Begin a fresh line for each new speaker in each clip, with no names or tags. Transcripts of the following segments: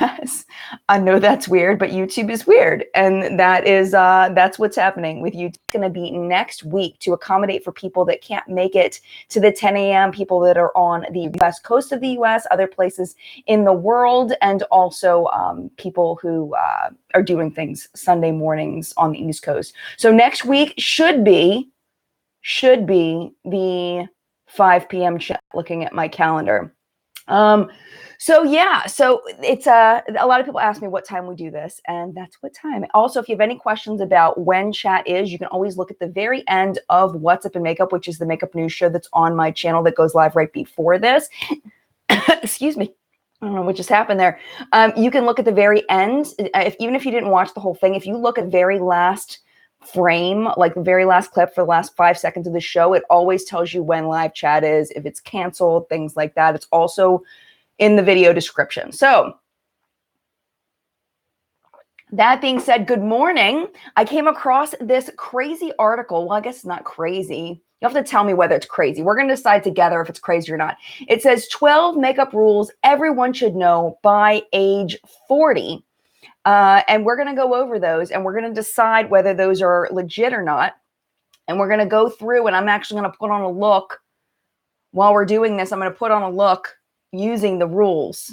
Yes, I know that's weird, but YouTube is weird. And that's what's happening with YouTube. It's going to be next week to accommodate for people that can't make it to the 10 a.m., people that are on the west coast of the US, other places in the world, and also people who are doing things Sunday mornings on the East Coast. So next week should be the 5 p.m. chat, looking at my calendar. So yeah, so it's a lot of people ask me what time we do this, and that's what time. Also, if you have any questions about when chat is, you can always look at the very end of What's Up in Makeup, which is the makeup news show that's on my channel that goes live right before this. Excuse me. I don't know what just happened there. You can look at the very end. Even if you didn't watch the whole thing, if you look at the very last frame, like the very last clip for the last 5 seconds of the show, it always tells you when live chat is, if it's canceled, things like that. It's also in the video description. So that being said, good morning. I came across this crazy article. Well, I guess it's not crazy. You have to tell me whether it's crazy. We're going to decide together if it's crazy or not. It says 12 makeup rules everyone should know by age 40. And we're going to go over those, and we're going to decide whether those are legit or not. And we're going to go through, and I'm actually going to put on a look while we're doing this. I'm going to put on a look using the rules,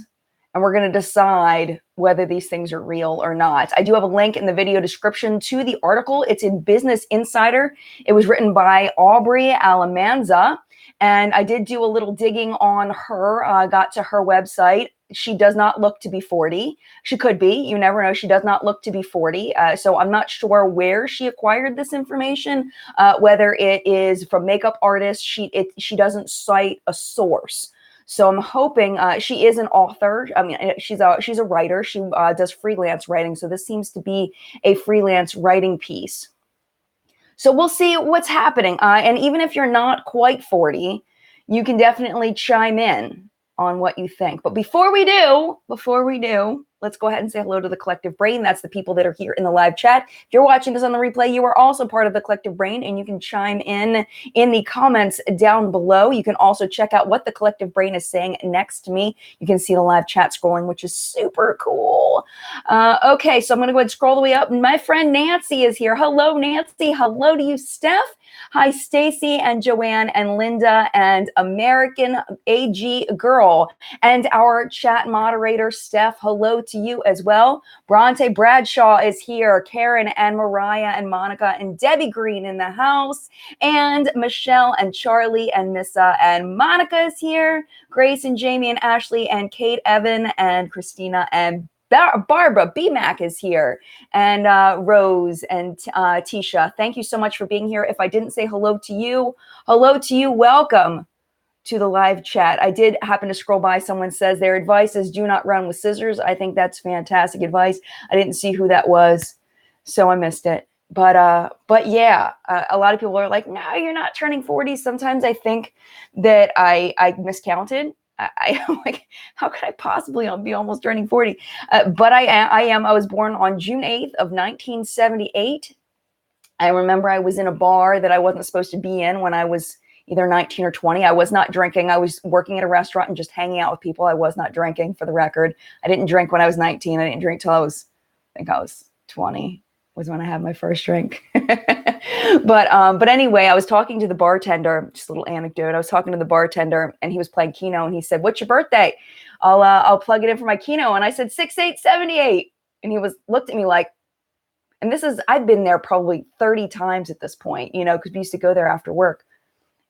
and we're going to decide whether these things are real or not. I do have a link in the video description to the article. It's in Business Insider. It was written by Aubrey Alamanza, and I did do a little digging on her. Got to her website. She does not look to be 40. She could be. You never know. She does not look to be 40. So I'm not sure where she acquired this information, whether it is from makeup artists. She doesn't cite a source. So I'm hoping she is an author. I mean, she's a writer. She does freelance writing. So this seems to be a freelance writing piece. So we'll see what's happening. And even if you're not quite 40, you can definitely chime in on what you think. But before we do, let's go ahead and say hello to the collective brain. That's the people that are here in the live chat. If you're watching this on the replay, you are also part of the collective brain, and you can chime in the comments down below. You can also check out what the collective brain is saying next to me. You can see the live chat scrolling, which is super cool. Okay, so I'm going to go ahead and scroll the way up. My friend Nancy is here. Hello, Nancy. Hello to you, Steph. Hi, Stacy and Joanne and Linda and American AG Girl. And our chat moderator, Steph, hello to you as well. Bronte Bradshaw is here. Karen and Mariah and Monica and Debbie Green in the house. And Michelle and Charlie and Missa and Monica is here. Grace and Jamie and Ashley and Kate, Evan and Christina and Barbara BMAC is here, and Rose and Tisha. Thank you so much for being here. If I didn't say hello to you, welcome to the live chat. I did happen to scroll by. Someone says their advice is do not run with scissors. I think that's fantastic advice. I didn't see who that was, so I missed it. But yeah, a lot of people are like, no, you're not turning 40. Sometimes I think that I miscounted. I'm like, how could I possibly be almost turning 40? But I am. I was born on June 8th of 1978. I remember I was in a bar that I wasn't supposed to be in when I was either 19 or 20. I was not drinking. I was working at a restaurant and just hanging out with people. I was not drinking, for the record. I didn't drink when I was 19. I didn't drink till I think I was 20 was when I had my first drink. But anyway, I was talking to the bartender, just a little anecdote. I was talking to the bartender and he was playing Keno and he said, what's your birthday? I'll plug it in for my Keno. And I said, 6878. And he looked at me like, and I've been there probably 30 times at this point, because we used to go there after work.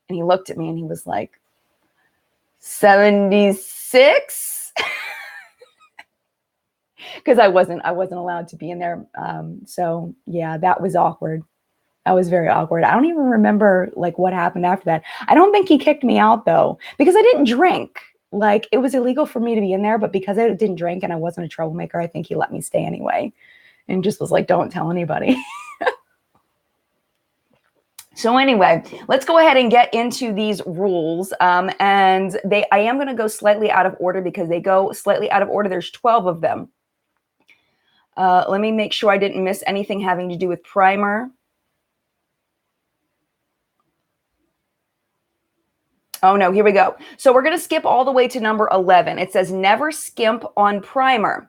And he looked at me and he was like, 76? Because I wasn't allowed to be in there. So yeah, that was awkward. That was very awkward. I don't even remember what happened after that. I don't think he kicked me out though, because I didn't drink. It was illegal for me to be in there, but because I didn't drink and I wasn't a troublemaker, I think he let me stay anyway and just was like, don't tell anybody. So anyway, let's go ahead and get into these rules. And I am going to go slightly out of order because they go slightly out of order. There's 12 of them. Let me make sure I didn't miss anything having to do with primer. Oh no, here we go. So we're going to skip all the way to number 11. It says never skimp on primer.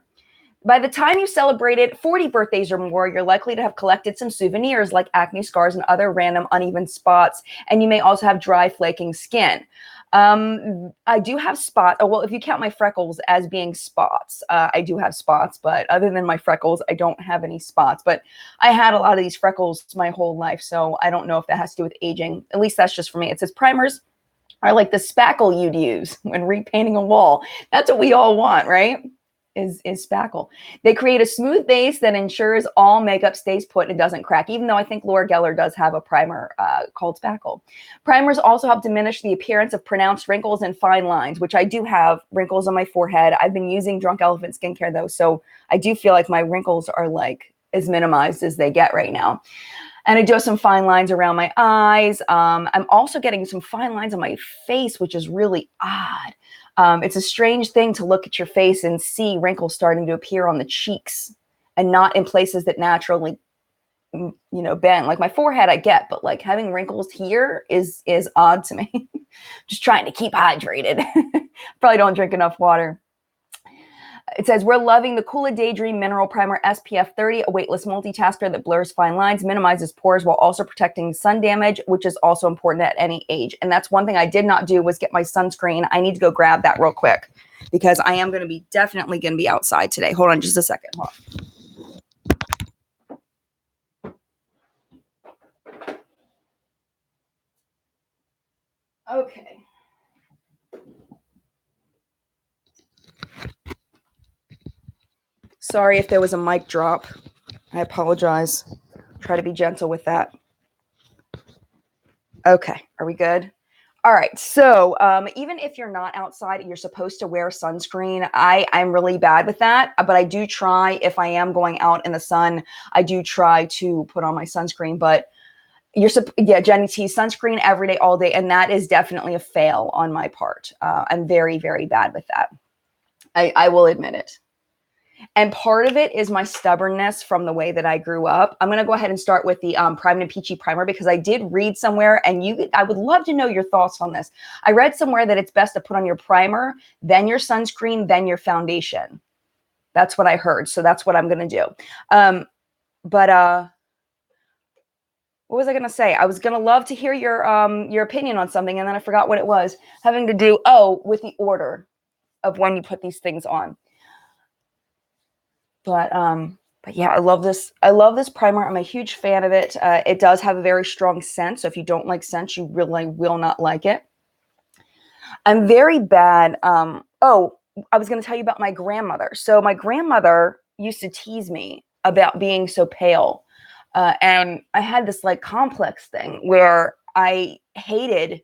By the time you celebrated 40 birthdays or more, you're likely to have collected some souvenirs like acne scars and other random uneven spots, and you may also have dry, flaking skin. I do have spots. Oh, well, if you count my freckles as being spots, I do have spots, but other than my freckles, I don't have any spots. But I had a lot of these freckles my whole life, so I don't know if that has to do with aging. At least that's just for me. It says primers are like the spackle you'd use when repainting a wall. That's what we all want, right? Is spackle. They create a smooth base that ensures all makeup stays put and doesn't crack, even though I think Laura Geller does have a primer called spackle. Primers also help diminish the appearance of pronounced wrinkles and fine lines, which I do have wrinkles on my forehead. I've been using Drunk Elephant skincare though, so I do feel like my wrinkles are like as minimized as they get right now. And I do have some fine lines around my eyes. I'm also getting some fine lines on my face, which is really odd. It's a strange thing to look at your face and see wrinkles starting to appear on the cheeks and not in places that naturally, bend. Like my forehead, I get, but like having wrinkles here is odd to me. Just trying to keep hydrated. Probably don't drink enough water. It says, we're loving the Coola Daydream Mineral Primer SPF 30, a weightless multitasker that blurs fine lines, minimizes pores while also protecting sun damage, which is also important at any age. And that's one thing I did not do was get my sunscreen. I need to go grab that real quick because I am going to be definitely going to be outside today. Hold on just a second. Hold on. Okay. Sorry if there was a mic drop. I apologize. Try to be gentle with that. Okay, are we good? All right, so even if you're not outside, you're supposed to wear sunscreen. I'm really bad with that, but I do try, if I am going out in the sun, I do try to put on my sunscreen, but Jenny T, sunscreen every day, all day, and that is definitely a fail on my part. I'm very, very bad with that. I will admit it. And part of it is my stubbornness from the way that I grew up. I'm going to go ahead and start with the Prime and Peachy Primer because I did read somewhere, and I would love to know your thoughts on this. I read somewhere that it's best to put on your primer, then your sunscreen, then your foundation. That's what I heard. So that's what I'm going to do. What was I going to say? I was going to love to hear your opinion on something, and then I forgot what it was. Having to do, with the order of when you put these things on. But yeah, I love this. I love this primer. I'm a huge fan of it. It does have a very strong scent. So if you don't like scents, you really will not like it. I'm very bad. I was going to tell you about my grandmother. So my grandmother used to tease me about being so pale. And I had this like complex thing where I hated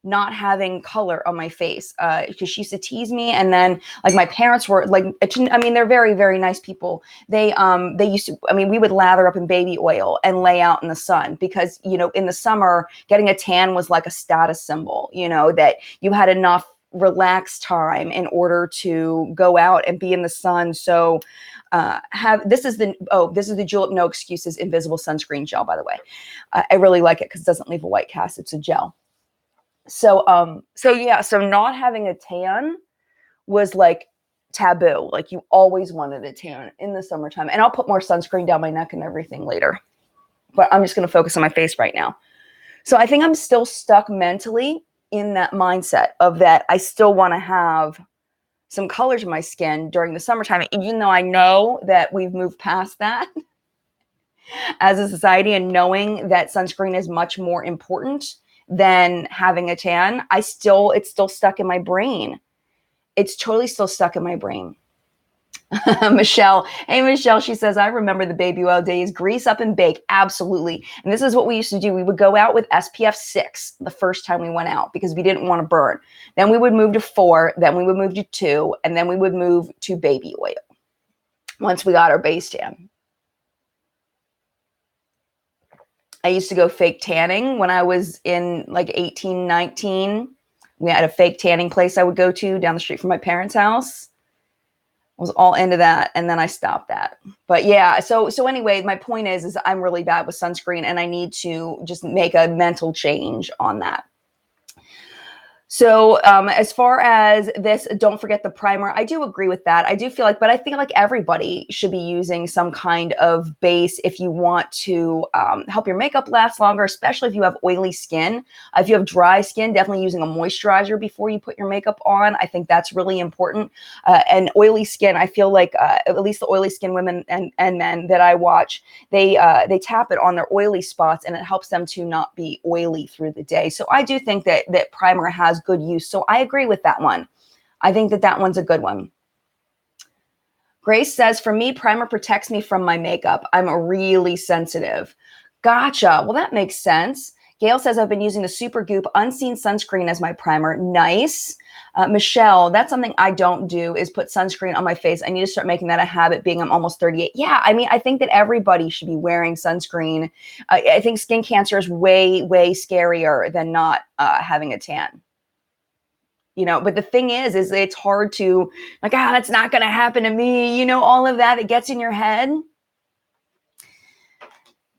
not having color on my face because she used to tease me. And then like my parents were like, I mean, they're very, very nice people. They used to, I mean, we would lather up in baby oil and lay out in the sun because, in the summer, getting a tan was like a status symbol, that you had enough relaxed time in order to go out and be in the sun. So this is the Julep No Excuses Invisible Sunscreen Gel, by the way. I really like it because it doesn't leave a white cast. It's a gel. So not having a tan was like taboo. Like you always wanted a tan in the summertime. And I'll put more sunscreen down my neck and everything later. But I'm just going to focus on my face right now. So I think I'm still stuck mentally in that mindset of that I still want to have some color to my skin during the summertime, even though I know that we've moved past that as a society, and knowing that sunscreen is much more important than having a tan, it's still stuck in my brain. It's totally still stuck in my brain. Michelle. Hey, Michelle, she says, I remember the baby oil days, grease up and bake. Absolutely. And this is what we used to do. We would go out with SPF 6 the first time we went out because we didn't want to burn. Then we would move to 4, then we would move to 2, and then we would move to baby oil once we got our base tan. I used to go fake tanning when I was in like 18, 19. We had a fake tanning place I would go to down the street from my parents' house. I was all into that, and then I stopped that. But yeah, so anyway, my point is I'm really bad with sunscreen, and I need to just make a mental change on that. So as far as this, don't forget the primer. I do agree with that. I do feel like, but I feel like everybody should be using some kind of base if you want to help your makeup last longer, especially if you have oily skin. If you have dry skin, definitely using a moisturizer before you put your makeup on. I think that's really important. And oily skin, I feel like at least the oily skin women and men that I watch, they tap it on their oily spots and it helps them to not be oily through the day. So I do think that primer has good use. So I agree with that one. I think that one's a good one. Grace says, for me, primer protects me from my makeup. I'm really sensitive. Gotcha. Well, that makes sense. Gail says, I've been using the Supergoop Unseen Sunscreen as my primer. Nice. Michelle, that's something I don't do is put sunscreen on my face. I need to start making that a habit being I'm almost 38. Yeah, I mean, I think that everybody should be wearing sunscreen. I think skin cancer is way, way scarier than not having a tan. You know, but the thing is it's hard to like, that's not going to happen to me. You know, all of that, it gets in your head.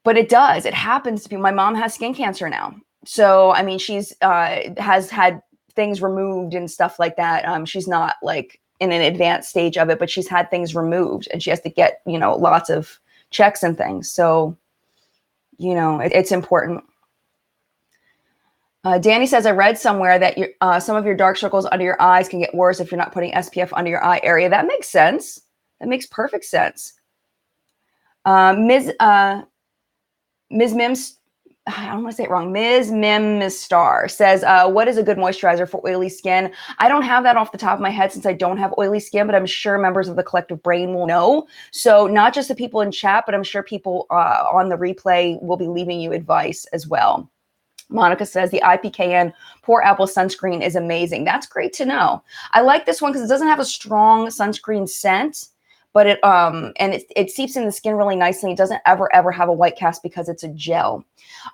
But it does. It happens to people. My mom has skin cancer now. So, I mean, she's has had things removed and stuff like that. She's not like in an advanced stage of it, but she's had things removed and she has to get, you know, lots of checks and things. So, you know, it's important. Danny says, I read somewhere that some of your dark circles under your eyes can get worse if you're not putting SPF under your eye area. That makes sense. That makes perfect sense. Ms. Mims, I don't want to say it wrong. Ms. Mims Star says, what is a good moisturizer for oily skin? I don't have that off the top of my head since I don't have oily skin, but I'm sure members of the collective brain will know. So not just the people in chat, but I'm sure people on the replay will be leaving you advice as well. Monica says the IPKN Pore Apple sunscreen is amazing. That's great to know. I like this one because it doesn't have a strong sunscreen scent, but it seeps in the skin really nicely. It doesn't ever have a white cast because it's a gel.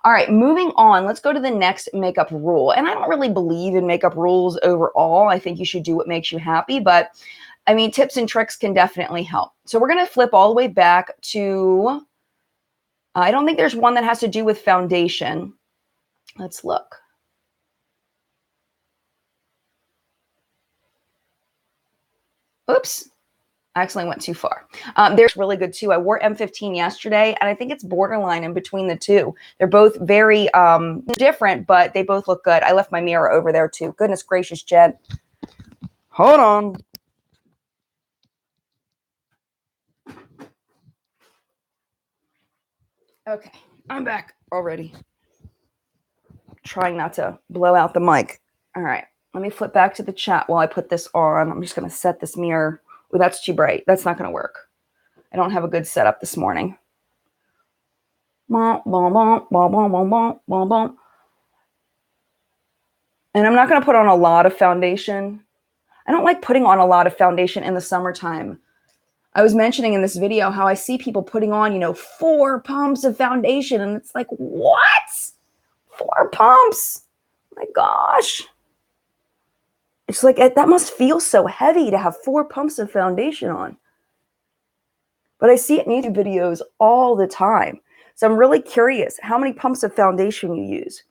All right, moving on. Let's go to the next makeup rule. And I don't really believe in makeup rules overall. I think you should do what makes you happy, but I mean, tips and tricks can definitely help. So we're going to flip all the way back to, I don't think there's one that has to do with foundation. Let's look. Oops. I accidentally went too far. There's really good too. I wore M15 yesterday, and I think it's borderline in between the two. They're both very different, but they both look good. I left my mirror over there too. Goodness gracious, Jen. Hold on. Okay, I'm back already. Trying not to blow out the mic. All right, let me flip back to the chat while I put this on. I'm just going to set this mirror. Oh, that's too bright. That's not going to work. I don't have a good setup this morning. And I'm not going to put on a lot of foundation. I don't like putting on a lot of foundation in the summertime. I was mentioning in this video how I see people putting on, you know, 4 pumps of foundation. And it's like, what? 4 pumps? My gosh. It's like, that must feel so heavy to have 4 pumps of foundation on. But I see it in YouTube videos all the time. So I'm really curious how many pumps of foundation you use.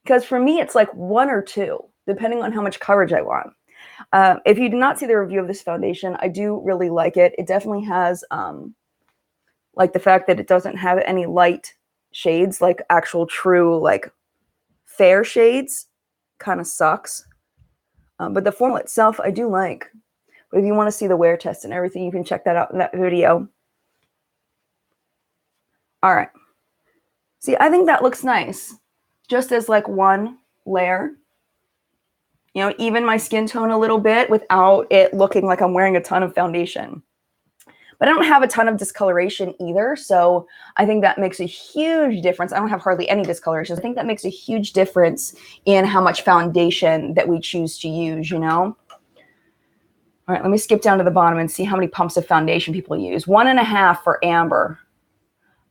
Because for me, it's like 1 or 2, depending on how much coverage I want. If you did not see the review of this foundation, I do really like it. It definitely has, like the fact that it doesn't have any light shades, like actual true, like fair shades, kind of sucks. But the formula itself, I do like. But if you want to see the wear test and everything, you can check that out in that video. All right. See, I think that looks nice. Just as like one layer. You know, even my skin tone a little bit without it looking like I'm wearing a ton of foundation. But I don't have a ton of discoloration either. So I think that makes a huge difference. I don't have hardly any discoloration. I think that makes a huge difference in how much foundation that we choose to use, you know? All right, let me skip down to the bottom and see how many pumps of foundation people use. 1.5 for Amber.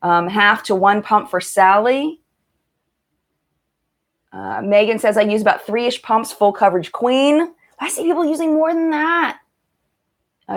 1/2 to 1 pump for Sally. Megan says, I use about 3-ish pumps, full coverage queen. I see people using more than that.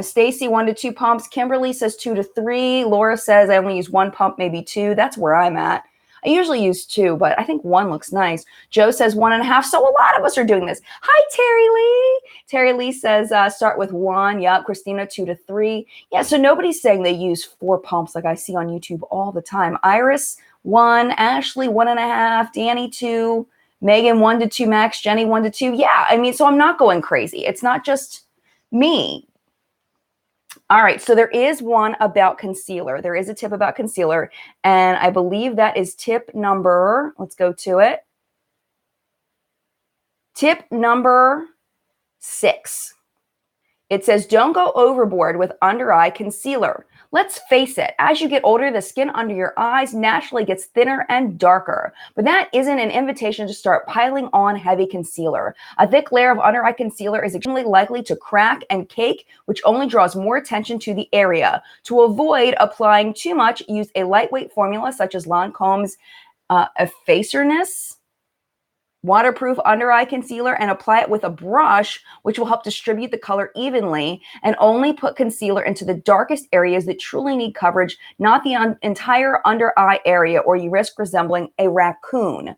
Stacy, 1 to 2 pumps. Kimberly says 2 to 3. Laura says I only use 1 pump, maybe 2. That's where I'm at. I usually use 2, but I think 1 looks nice. Joe says 1.5. So a lot of us are doing this. Hi, Terry Lee. Terry Lee says start with 1. Yep. Christina, 2 to 3. Yeah. So nobody's saying they use 4 pumps like I see on YouTube all the time. Iris, 1. Ashley, 1.5. Danny, 2. Megan, 1 to 2 max. Jenny, 1 to 2. Yeah. I mean, so I'm not going crazy. It's not just me. All right, so there is one about concealer. There is a tip about concealer, and I believe that is tip number, let's go to it. Tip number 6. It says, don't go overboard with under eye concealer. Let's face it, as you get older, the skin under your eyes naturally gets thinner and darker. But that isn't an invitation to start piling on heavy concealer. A thick layer of under eye concealer is extremely likely to crack and cake, which only draws more attention to the area. To avoid applying too much, use a lightweight formula such as Lancome's Effacerness waterproof under eye concealer and apply it with a brush, which will help distribute the color evenly, and only put concealer into the darkest areas that truly need coverage, not the entire under eye area, or you risk resembling a raccoon.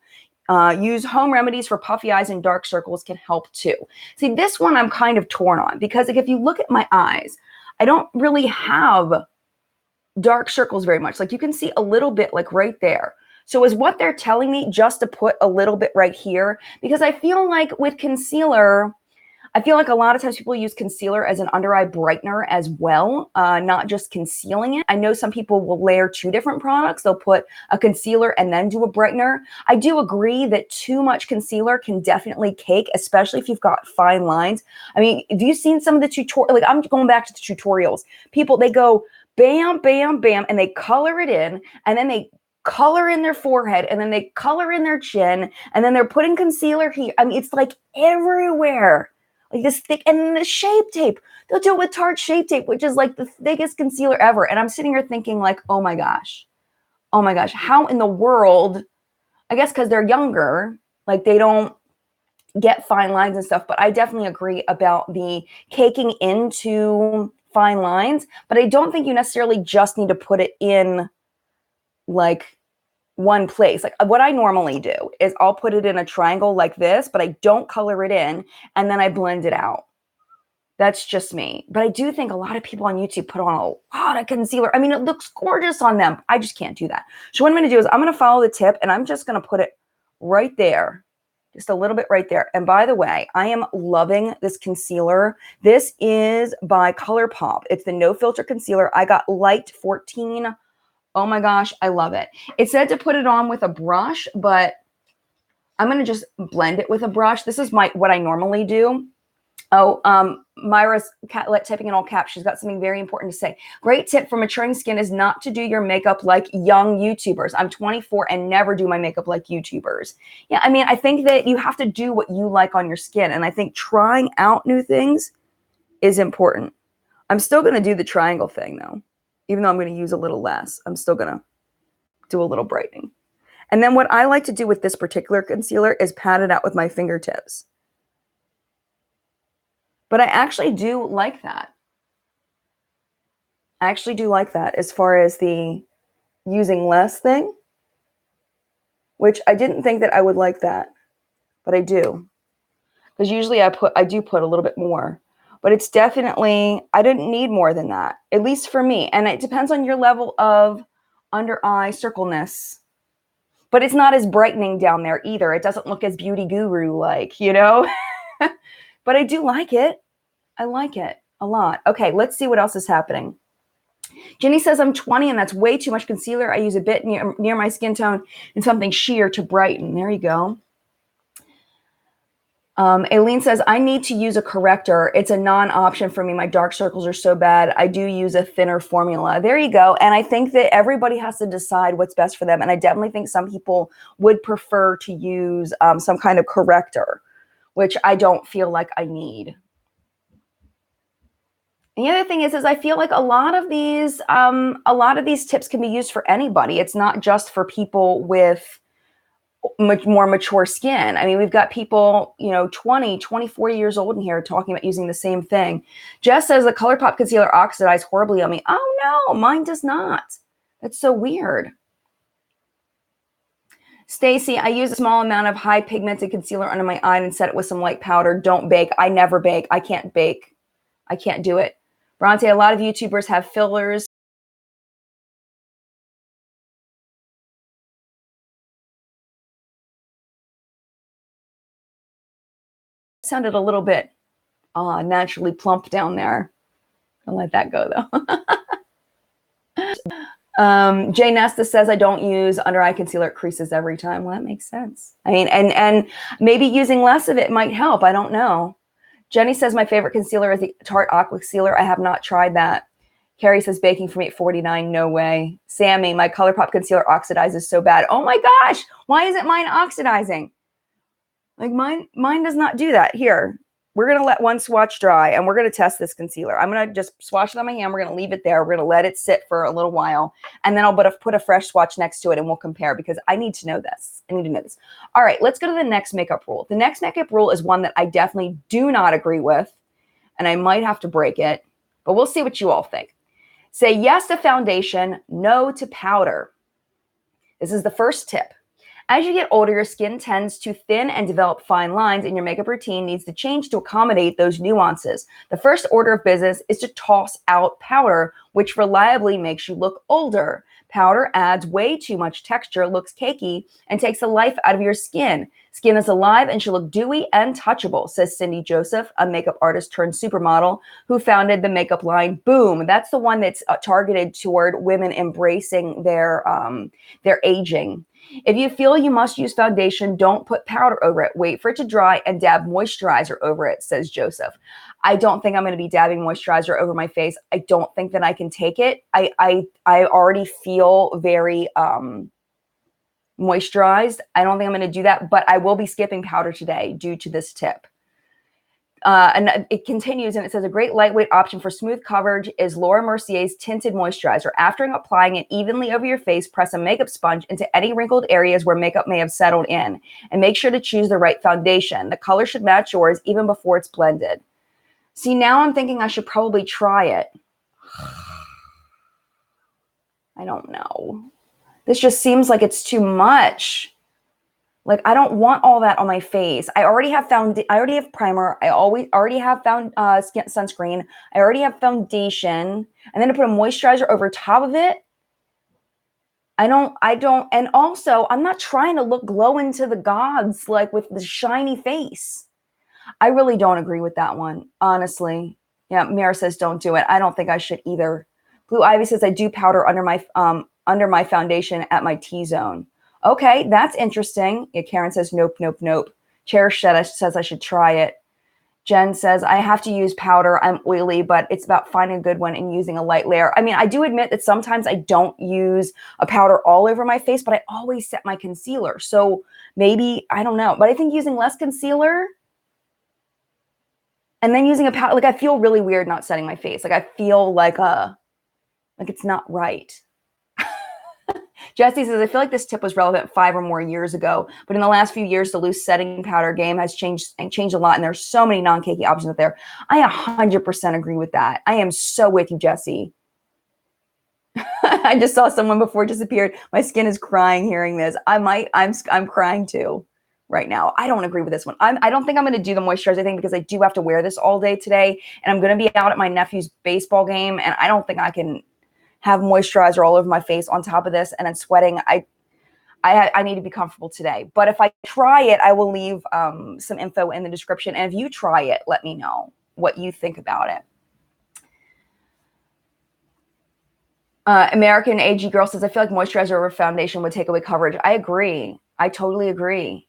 Use home remedies for puffy eyes and dark circles can help too. See, this one I'm kind of torn on because if you look at my eyes, I don't really have dark circles very much. Like you can see a little bit like right there. So is what they're telling me just to put a little bit right here? Because I feel like with concealer, I feel like a lot of times people use concealer as an under eye brightener as well, not just concealing it. I know some people will layer 2 different products. They'll put a concealer and then do a brightener. I do agree that too much concealer can definitely cake, especially if you've got fine lines. I mean, have you seen some of the tutorials? Like I'm going back to the tutorials. People, they go bam, bam, bam, and they color it in, and then they color in their forehead, and then they color in their chin, and then they're putting concealer here. I mean, it's like everywhere, like this thick, and then the Shape Tape. They'll do it with Tarte Shape Tape, which is like the thickest concealer ever. And I'm sitting here thinking like, oh my gosh, how in the world, I guess because they're younger, like they don't get fine lines and stuff. But I definitely agree about the caking into fine lines, but I don't think you necessarily just need to put it in like one place. Like what I normally do is I'll put it in a triangle like this, but I don't color it in, and then I blend it out. That's just me. But I do think a lot of people on YouTube put on a lot of concealer. I mean, it looks gorgeous on them. I just can't do that. So what I'm going to do is I'm going to follow the tip, and I'm just going to put it right there. Just a little bit right there. And by the way, I am loving this concealer. This is by ColourPop. It's the No Filter Concealer. I got Light 14. Oh my gosh, I love it. It said to put it on with a brush, but I'm going to just blend it with a brush. This is what I normally do. Oh, Myra's typing in all caps. She's got something very important to say. Great tip for maturing skin is not to do your makeup like young YouTubers. I'm 24 and never do my makeup like YouTubers. Yeah, I mean, I think that you have to do what you like on your skin. And I think trying out new things is important. I'm still going to do the triangle thing though. Even though I'm going to use a little less, I'm still going to do a little brightening. And then what I like to do with this particular concealer is pat it out with my fingertips. But I actually do like that. I actually do like that as far as the using less thing, which I didn't think that I would like that, but I do. Because usually I do put a little bit more. But it's definitely, I didn't need more than that, at least for me. And it depends on your level of under eye circleness. But it's not as brightening down there either. It doesn't look as beauty guru like, you know? But I do like it. I like it a lot. Okay, let's see what else is happening. Jenny says, I'm 20 and that's way too much concealer. I use a bit near my skin tone and something sheer to brighten. There you go. Aileen says, I need to use a corrector. It's a non-option for me. My dark circles are so bad. I do use a thinner formula. There you go. And I think that everybody has to decide what's best for them. And I definitely think some people would prefer to use some kind of corrector, which I don't feel like I need. And the other thing is I feel like a lot of these tips can be used for anybody. It's not just for people with much more mature skin. I mean, we've got people, 20, 24 years old in here talking about using the same thing. Jess says the ColourPop concealer oxidized horribly on me. Oh no, mine does not. That's so weird. Stacy, I use a small amount of high pigmented concealer under my eye and set it with some light powder. Don't bake. I never bake. I can't bake. I can't do it. Bronte, a lot of YouTubers have fillers. Sounded a little bit naturally plump down there. I'll let that go though. Jay Nesta says I don't use under eye concealer. It creases every time. Well, that makes sense. I mean, and maybe using less of it might help. I don't know. Jenny says my favorite concealer is the Tarte Aqua Concealer. I have not tried that. Carrie says baking for me at 49. No way. Sammy, my ColourPop concealer oxidizes so bad. Oh my gosh. Why isn't mine oxidizing? Like mine does not do that. Here, we're going to let one swatch dry and we're going to test this concealer. I'm going to just swatch it on my hand. We're going to leave it there. We're going to let it sit for a little while. And then I'll put a fresh swatch next to it and we'll compare because I need to know this. I need to know this. All right, let's go to the next makeup rule. The next makeup rule is one that I definitely do not agree with. And I might have to break it. But we'll see what you all think. Say yes to foundation, no to powder. This is the first tip. As you get older, your skin tends to thin and develop fine lines, and your makeup routine needs to change to accommodate those nuances. The first order of business is to toss out powder, which reliably makes you look older. Powder adds way too much texture, looks cakey, and takes the life out of your skin. Skin is alive and should look dewy and touchable, says Cindy Joseph, a makeup artist turned supermodel who founded the makeup line Boom. That's the one that's targeted toward women embracing their aging. If you feel you must use foundation, don't put powder over it. Wait for it to dry and dab moisturizer over it, says Joseph. I don't think I'm going to be dabbing moisturizer over my face. I don't think that I can take it. I already feel very moisturized. I don't think I'm going to do that, but I will be skipping powder today due to this tip. And it continues and it says a great lightweight option for smooth coverage is Laura Mercier's Tinted Moisturizer. After applying it evenly over your face, press a makeup sponge into any wrinkled areas where makeup may have settled in. And make sure to choose the right foundation. The color should match yours even before it's blended. See, now I'm thinking I should probably try it. I don't know. This just seems like it's too much. Like, I don't want all that on my face. I already have primer. I already have sunscreen. I already have foundation. And then to put a moisturizer over top of it. I don't, and also I'm not trying to look glowing to the gods, like with the shiny face. I really don't agree with that one, honestly. Yeah, Mira says don't do it. I don't think I should either. Blue Ivy says I do powder under my foundation at my T-zone. Okay, that's interesting. Yeah, Karen says nope, nope, nope. Cherish says I should try it. Jen says I have to use powder. I'm oily, but it's about finding a good one and using a light layer. I mean, I do admit that sometimes I don't use a powder all over my face, but I always set my concealer. So maybe, I don't know. But I think using less concealer and then using a powder, like I feel really weird not setting my face. Like I feel like it's not right. Jesse says, I feel like this tip was relevant 5 or more years ago, but in the last few years, the loose setting powder game has changed a lot, and there's so many non-cakey options out there. I 100% agree with that. I am so with you, Jesse. I just saw someone before it disappeared. My skin is crying hearing this. I'm crying too right now. I don't agree with this one. I don't think I'm going to do the moisturizer thing because I do have to wear this all day today, and I'm going to be out at my nephew's baseball game, and I don't think I can have moisturizer all over my face on top of this and then sweating. I need to be comfortable today. But if I try it, I will leave some info in the description. And if you try it, let me know what you think about it. American AG Girl says, I feel like moisturizer over foundation would take away coverage. I agree. I totally agree.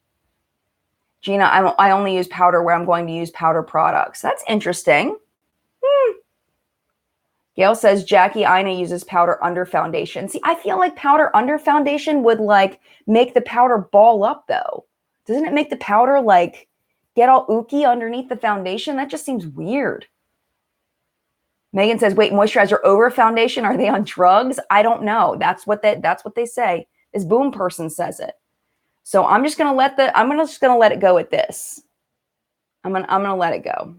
Gina, I only use powder where I'm going to use powder products. That's interesting. Gail says Jackie Ina uses powder under foundation. See, I feel like powder under foundation would like make the powder ball up though. Doesn't it make the powder like get all ooky underneath the foundation? That just seems weird. Megan says, wait, moisturizer over foundation? Are they on drugs? I don't know. That's what they say. This Boom person says it. So I'm just gonna let it go at this. I'm gonna let it go.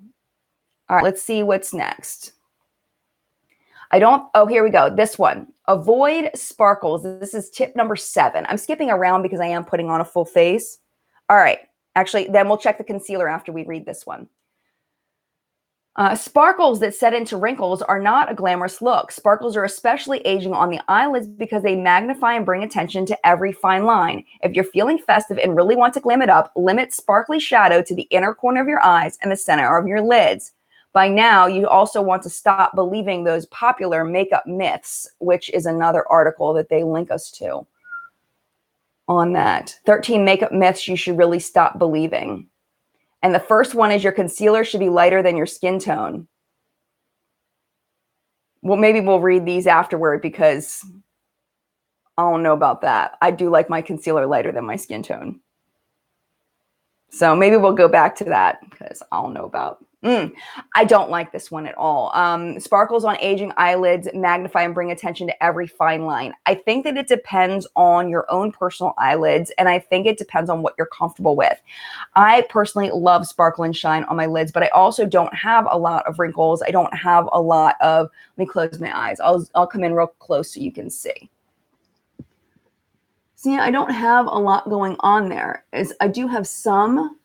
All right, let's see what's next. Oh, here we go. This one. Avoid sparkles. This is tip number 7. I'm skipping around because I am putting on a full face. All right. Actually, then we'll check the concealer after we read this one. Sparkles that set into wrinkles are not a glamorous look. Sparkles are especially aging on the eyelids because they magnify and bring attention to every fine line. If you're feeling festive and really want to glam it up, limit sparkly shadow to the inner corner of your eyes and the center of your lids. By now, you also want to stop believing those popular makeup myths, which is another article that they link us to on that. 13 makeup myths you should really stop believing. And the first one is your concealer should be lighter than your skin tone. Well, maybe we'll read these afterward because I don't know about that. I do like my concealer lighter than my skin tone. So maybe we'll go back to that because I don't know about. I don't like this one at all. Sparkles on aging eyelids magnify and bring attention to every fine line. I think that it depends on your own personal eyelids, and I think it depends on what you're comfortable with. I personally love sparkle and shine on my lids, but I also don't have a lot of wrinkles. I don't have a lot of, let me close my eyes. I'll come in real close so you can see. See, I don't have a lot going on there. I do have some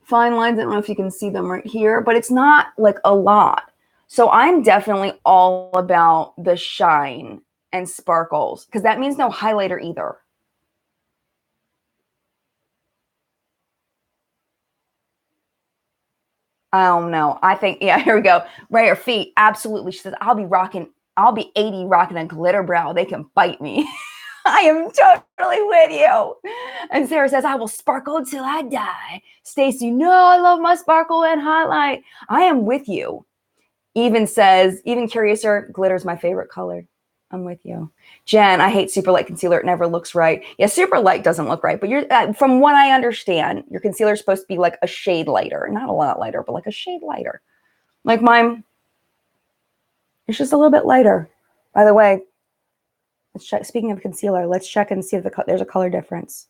fine lines. I don't know if you can see them right here, but it's not like a lot. So I'm definitely all about the shine and sparkles because that means no highlighter either. I don't know. I think, yeah, here we go. Right, her feet. Absolutely. She says, I'll be 80 rocking a glitter brow. They can bite me. I am totally with you. And Sarah says, I will sparkle till I die. Stacy, no, I love my sparkle and highlight. I am with you. Even Curiouser, glitter's my favorite color. I'm with you. Jen, I hate super light concealer. It never looks right. Yeah, super light doesn't look right. But you're from what I understand, your concealer is supposed to be like a shade lighter. Not a lot lighter, but like a shade lighter. Like mine, it's just a little bit lighter. By the way, let's check. Speaking of concealer, let's check and see if there's a color difference.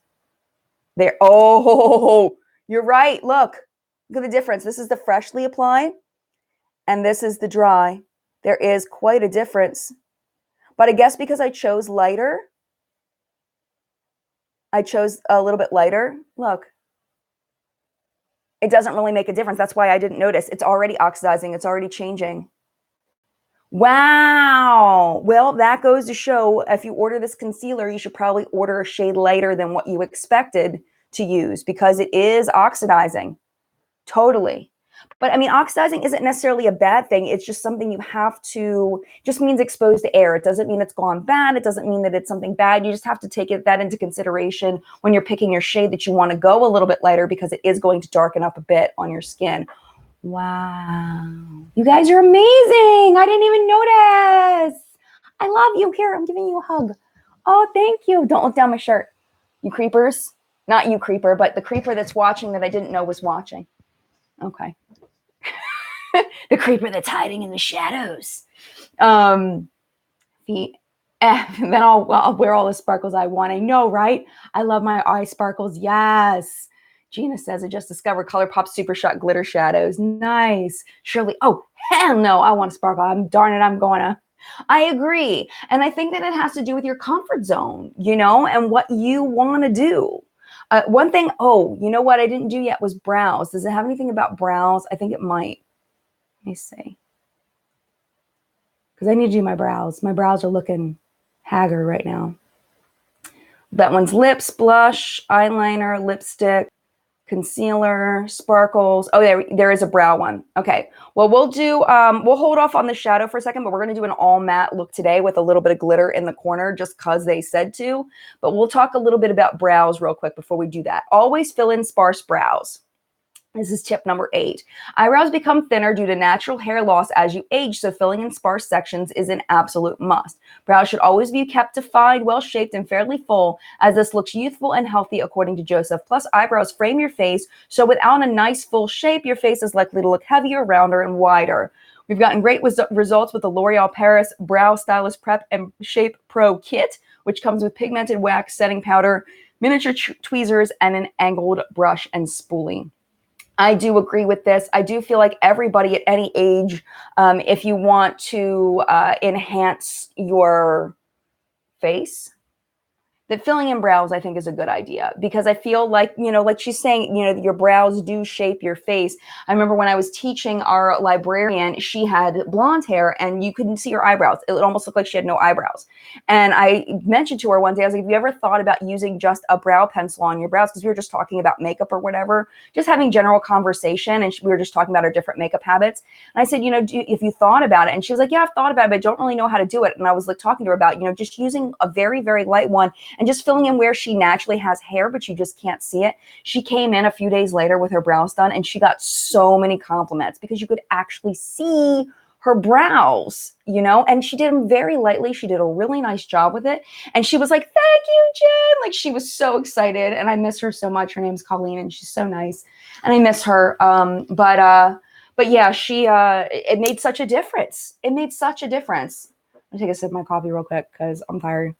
There. Oh, you're right. Look at the difference. This is the freshly applied, and this is the dry. There is quite a difference. But I guess because I chose lighter, I chose a little bit lighter. Look, it doesn't really make a difference. That's why I didn't notice. It's already oxidizing. It's already changing. Wow. Well, that goes to show if you order this concealer, you should probably order a shade lighter than what you expected to use because it is oxidizing. Totally. But I mean, oxidizing isn't necessarily a bad thing. It's just something you have to, just means exposed to air. It doesn't mean it's gone bad. It doesn't mean that it's something bad. You just have to take that into consideration when you're picking your shade that you want to go a little bit lighter because it is going to darken up a bit on your skin. Wow. You guys are amazing. I didn't even notice. I love you. Here, I'm giving you a hug. Oh, thank you. Don't look down my shirt. You creepers. Not you creeper, but the creeper that's watching that I didn't know was watching. Okay. The creeper that's hiding in the shadows. Then I'll wear all the sparkles I want. I know, right? I love my eye sparkles. Yes. Gina says, I just discovered ColourPop Super Shot Glitter Shadows. Nice. Shirley, oh, hell no, I want to sparkle. I'm gonna. I agree. And I think that it has to do with your comfort zone, and what you want to do. One thing, you know what I didn't do yet was brows. Does it have anything about brows? I think it might. Let me see. Because I need to do my brows. My brows are looking haggard right now. That one's lips, blush, eyeliner, lipstick, concealer, sparkles. Oh, there is a brow one. Okay. Well, we'll hold off on the shadow for a second, but we're going to do an all matte look today with a little bit of glitter in the corner just because they said to. But we'll talk a little bit about brows real quick before we do that. Always fill in sparse brows. This is tip number 8. Eyebrows become thinner due to natural hair loss as you age, so filling in sparse sections is an absolute must. Brows should always be kept defined, well-shaped, and fairly full, as this looks youthful and healthy according to Joseph. Plus, eyebrows frame your face, so without a nice full shape, your face is likely to look heavier, rounder, and wider. We've gotten great results with the L'Oreal Paris Brow Stylist Prep and Shape Pro Kit, which comes with pigmented wax setting powder, miniature tweezers, and an angled brush and spoolie. I do agree with this. I do feel like everybody at any age, if you want to enhance your face, that filling in brows, I think, is a good idea, because I feel like, like she's saying, your brows do shape your face. I remember when I was teaching our librarian, she had blonde hair and you couldn't see her eyebrows. It almost looked like she had no eyebrows. And I mentioned to her one day, I was like, have you ever thought about using just a brow pencil on your brows? Because we were just talking about makeup or whatever, just having general conversation. And we were just talking about our different makeup habits. And I said, if you thought about it? And she was like, yeah, I've thought about it, but I don't really know how to do it. And I was like talking to her about, just using a very, very light one and just filling in where she naturally has hair, but you just can't see it. She came in a few days later with her brows done, and she got so many compliments because you could actually see her brows, and she did them very lightly. She did a really nice job with it. And she was like, thank you, Jen. Like, she was so excited, and I miss her so much. Her name's Colleen, and she's so nice, and I miss her. But yeah, it made such a difference. It made such a difference. I'm gonna take a sip of my coffee real quick because I'm tired.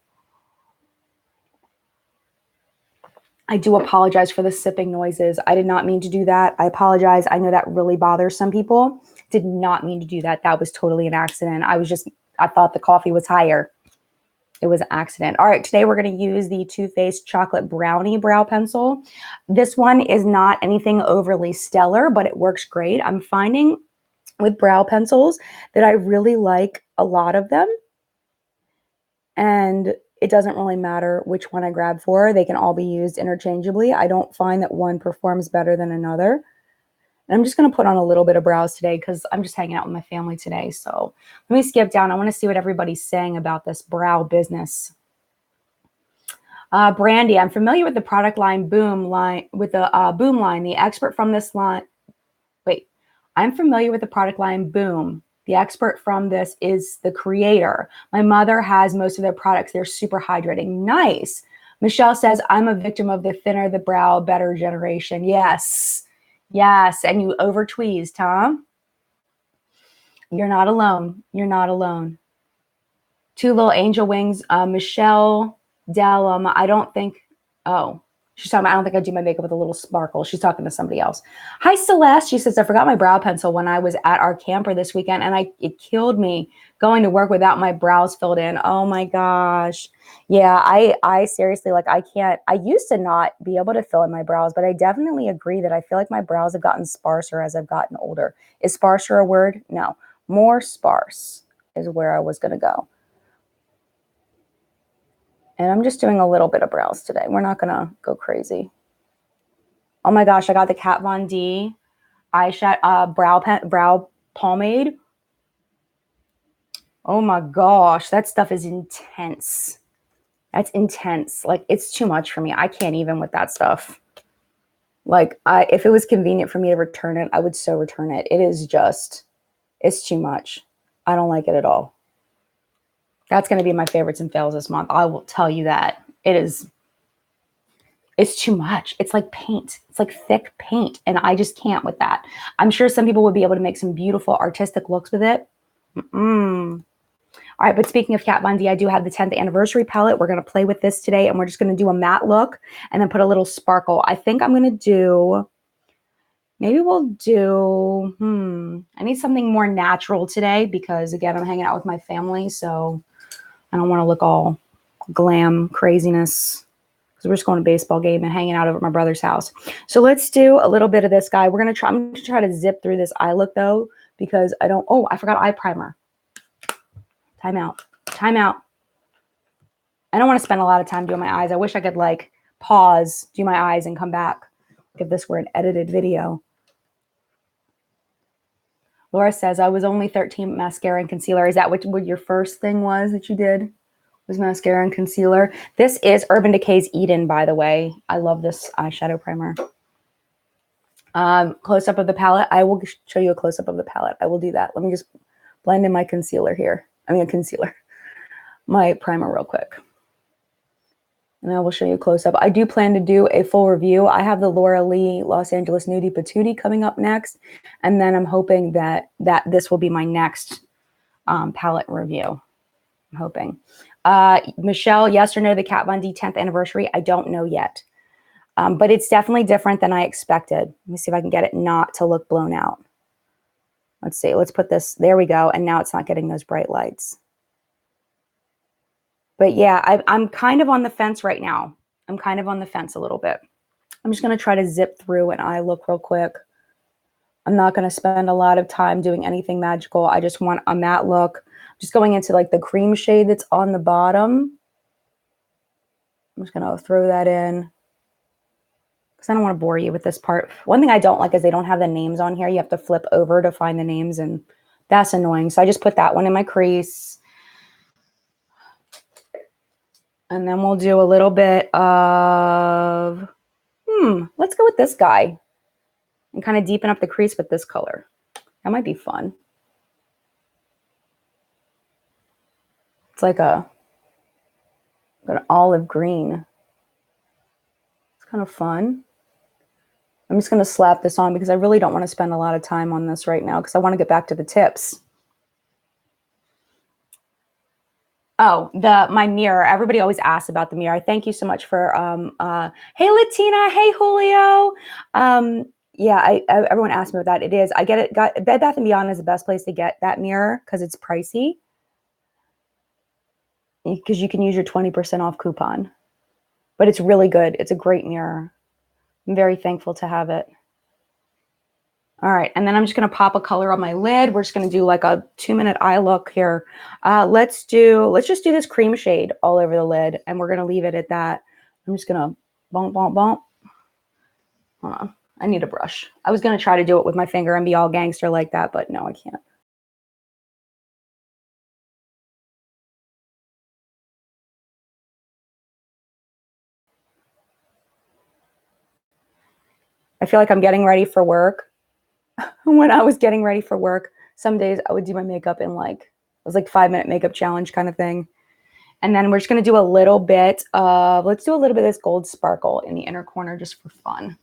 I do apologize for the sipping noises. I did not mean to do that. I apologize. I know that really bothers some people. Did not mean to do that. That was totally an accident. I thought the coffee was higher. It was an accident. All right, today we're going to use the Toothpaste Chocolate Brownie Brow Pencil. This one is not anything overly stellar, but it works great. I'm finding with brow pencils that I really like a lot of them. And it doesn't really matter which one I grab for. They can all be used interchangeably. I don't find that one performs better than another. And I'm just going to put on a little bit of brows today because I'm just hanging out with my family today. So let me skip down. I want to see what everybody's saying about this brow business. Brandy, I'm familiar with the product line Boom line, with the Boom line. The expert from this line. Wait, I'm familiar with the product line Boom. The expert from this is the creator. My mother has most of their products. They're super hydrating. Nice. Michelle says, I'm a victim of the thinner the brow, better generation. Yes. Yes. And you over tweezed, huh? You're not alone. You're not alone. Two little angel wings. Michelle Dellum. I don't think. Oh. She's talking about, I don't think I do my makeup with a little sparkle. She's talking to somebody else. Hi, Celeste. She says, I forgot my brow pencil when I was at our camper this weekend, and it killed me going to work without my brows filled in. Oh my gosh. Yeah, I seriously, I can't. I used to not be able to fill in my brows, but I definitely agree that I feel like my brows have gotten sparser as I've gotten older. Is sparser a word? No. More sparse is where I was going to go. And I'm just doing a little bit of brows today. We're not going to go crazy. Oh my gosh, I got the Kat Von D eyeshadow brow pomade. Oh my gosh, that stuff is intense. That's intense. It's too much for me. I can't even with that stuff. If it was convenient for me to return it, I would so return it. It's too much. I don't like it at all. That's going to be my favorites and fails this month. I will tell you that. It's too much. It's like paint. It's like thick paint. And I just can't with that. I'm sure some people would be able to make some beautiful artistic looks with it. All right, but speaking of Kat Von D, I do have the 10th anniversary palette. We're going to play with this today, and we're just going to do a matte look and then put a little sparkle. I think I'm going to do, maybe we'll do, I need something more natural today because, again, I'm hanging out with my family, so I don't want to look all glam craziness because we're just going to a baseball game and hanging out over at my brother's house. So let's do a little bit of this guy. I'm going to try to zip through this eye look, though, because I forgot eye primer. Time out. Time out. I don't want to spend a lot of time doing my eyes. I wish I could pause, do my eyes, and come back if this were an edited video. Laura says, I was only 13 mascara and concealer. Is that what your first thing was that you did? Was mascara and concealer? This is Urban Decay's Eden, by the way. I love this eyeshadow primer. Close-up of the palette. I will show you a close-up of the palette. I will do that. Let me just blend in my concealer here. My primer real quick. And I will show you a close-up. I do plan to do a full review. I have the Laura Lee Los Angeles Nudie Patootie coming up next. And then I'm hoping that this will be my next palette review. I'm hoping. Michelle, yes or no, the Kat Von D 10th anniversary? I don't know yet. But it's definitely different than I expected. Let me see if I can get it not to look blown out. Let's see. Let's put this. There we go. And now it's not getting those bright lights. But yeah, I'm kind of on the fence right now. I'm kind of on the fence a little bit. I'm just going to try to zip through an eye look real quick. I'm not going to spend a lot of time doing anything magical. I just want a matte look. Just going into like the cream shade that's on the bottom. I'm just going to throw that in because I don't want to bore you with this part. One thing I don't like is they don't have the names on here. You have to flip over to find the names, and that's annoying. So I just put that one in my crease. And then we'll do a little bit of, let's go with this guy and kind of deepen up the crease with this color. That might be fun. It's like an olive green. It's kind of fun. I'm just going to slap this on because I really don't want to spend a lot of time on this right now because I want to get back to the tips. Oh, my mirror. Everybody always asks about the mirror. Thank you so much for, hey, Latina. Hey, Julio. Yeah, everyone asked me about that. It is. I get it. Bed Bath & Beyond is the best place to get that mirror because it's pricey. Because you can use your 20% off coupon. But it's really good. It's a great mirror. I'm very thankful to have it. All right, and then I'm just going to pop a color on my lid. We're just going to do like a 2-minute eye look here. Let's just do this cream shade all over the lid, and we're going to leave it at that. I'm just going to bump, bump, bump. Hold on. I need a brush. I was going to try to do it with my finger and be all gangster like that, but no, I can't. I feel like I'm getting ready for work. When I was getting ready for work, some days I would do my makeup in like, it was like 5-minute makeup challenge kind of thing. And then we're just going to do a little bit of, let's do a little bit of this gold sparkle in the inner corner just for fun.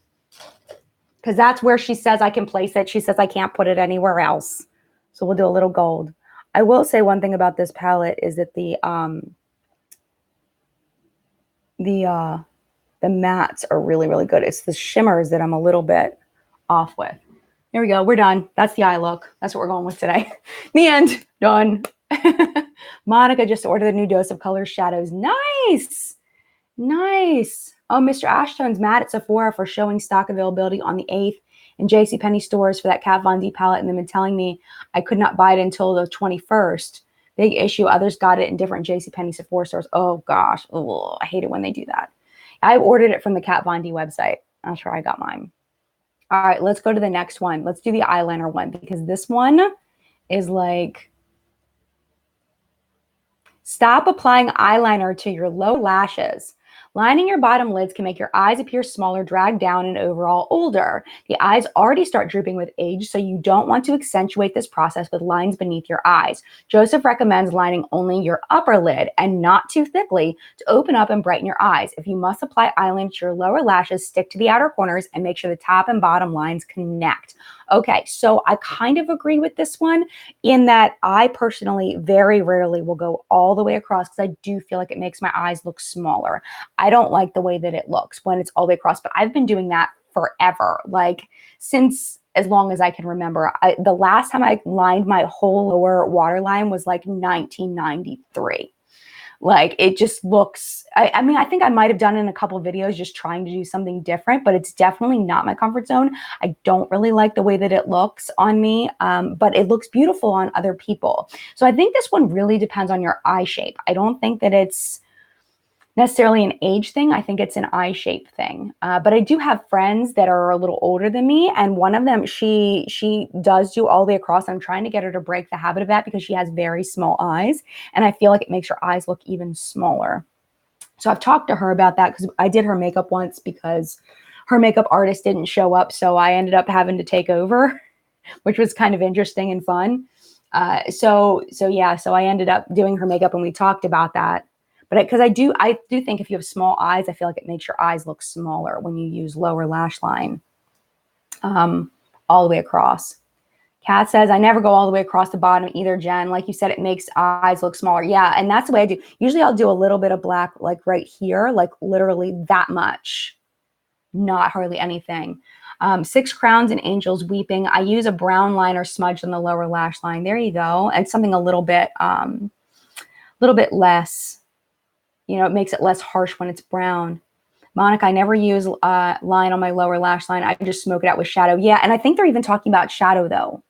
Because that's where she says I can place it. She says I can't put it anywhere else. So we'll do a little gold. I will say one thing about this palette is that the mattes are really, really good. It's the shimmers that I'm a little bit off with. There we go. We're done. That's the eye look. That's what we're going with today. The end. Done. Monica just ordered a new dose of color shadows. Nice. Nice. Oh, Mr. Ashton's mad at Sephora for showing stock availability on the 8th in JCPenney stores for that Kat Von D palette and then telling me I could not buy it until the 21st. Big issue. Others got it in different JCPenney Sephora stores. Oh, gosh. Oh, I hate it when they do that. I ordered it from the Kat Von D website. That's where I got mine. All right, let's go to the next one. Let's do the eyeliner one because this one is like, stop applying eyeliner to your lower lashes. Lining your bottom lids can make your eyes appear smaller, drag down, and overall older. The eyes already start drooping with age, so you don't want to accentuate this process with lines beneath your eyes. Joseph recommends lining only your upper lid and not too thickly to open up and brighten your eyes. If you must apply eyeliner to your lower lashes, stick to the outer corners and make sure the top and bottom lines connect. Okay, so I kind of agree with this one in that I personally very rarely will go all the way across because I do feel like it makes my eyes look smaller. I don't like the way that it looks when it's all the way across, but I've been doing that forever, like since as long as I can remember. The last time I lined my whole lower waterline was like 1993. Like it just looks, I mean, I think I might have done it in a couple of videos just trying to do something different, but it's definitely not my comfort zone. I don't really like the way that it looks on me, but it looks beautiful on other people. So I think this one really depends on your eye shape. I don't think that it's necessarily an age thing. I think it's an eye shape thing. But I do have friends that are a little older than me. And one of them, she does do all the way across. I'm trying to get her to break the habit of that because she has very small eyes. And I feel like it makes her eyes look even smaller. So I've talked to her about that because I did her makeup once because her makeup artist didn't show up. So I ended up having to take over, which was kind of interesting and fun. So I ended up doing her makeup and we talked about that. But because I do think if you have small eyes, I feel like it makes your eyes look smaller when you use lower lash line all the way across. Kat says, I never go all the way across the bottom either, Jen. Like you said, it makes eyes look smaller. Yeah, and that's the way I do. Usually I'll do a little bit of black like right here, like literally that much. not hardly anything. Six Crowns and Angels Weeping. I use a brown liner smudged on the lower lash line. There you go. And something a little bit less, you know, it makes it less harsh when it's brown. Monica, I never use line on my lower lash line. I just smoke it out with shadow. Yeah, and I think they're even talking about shadow, though.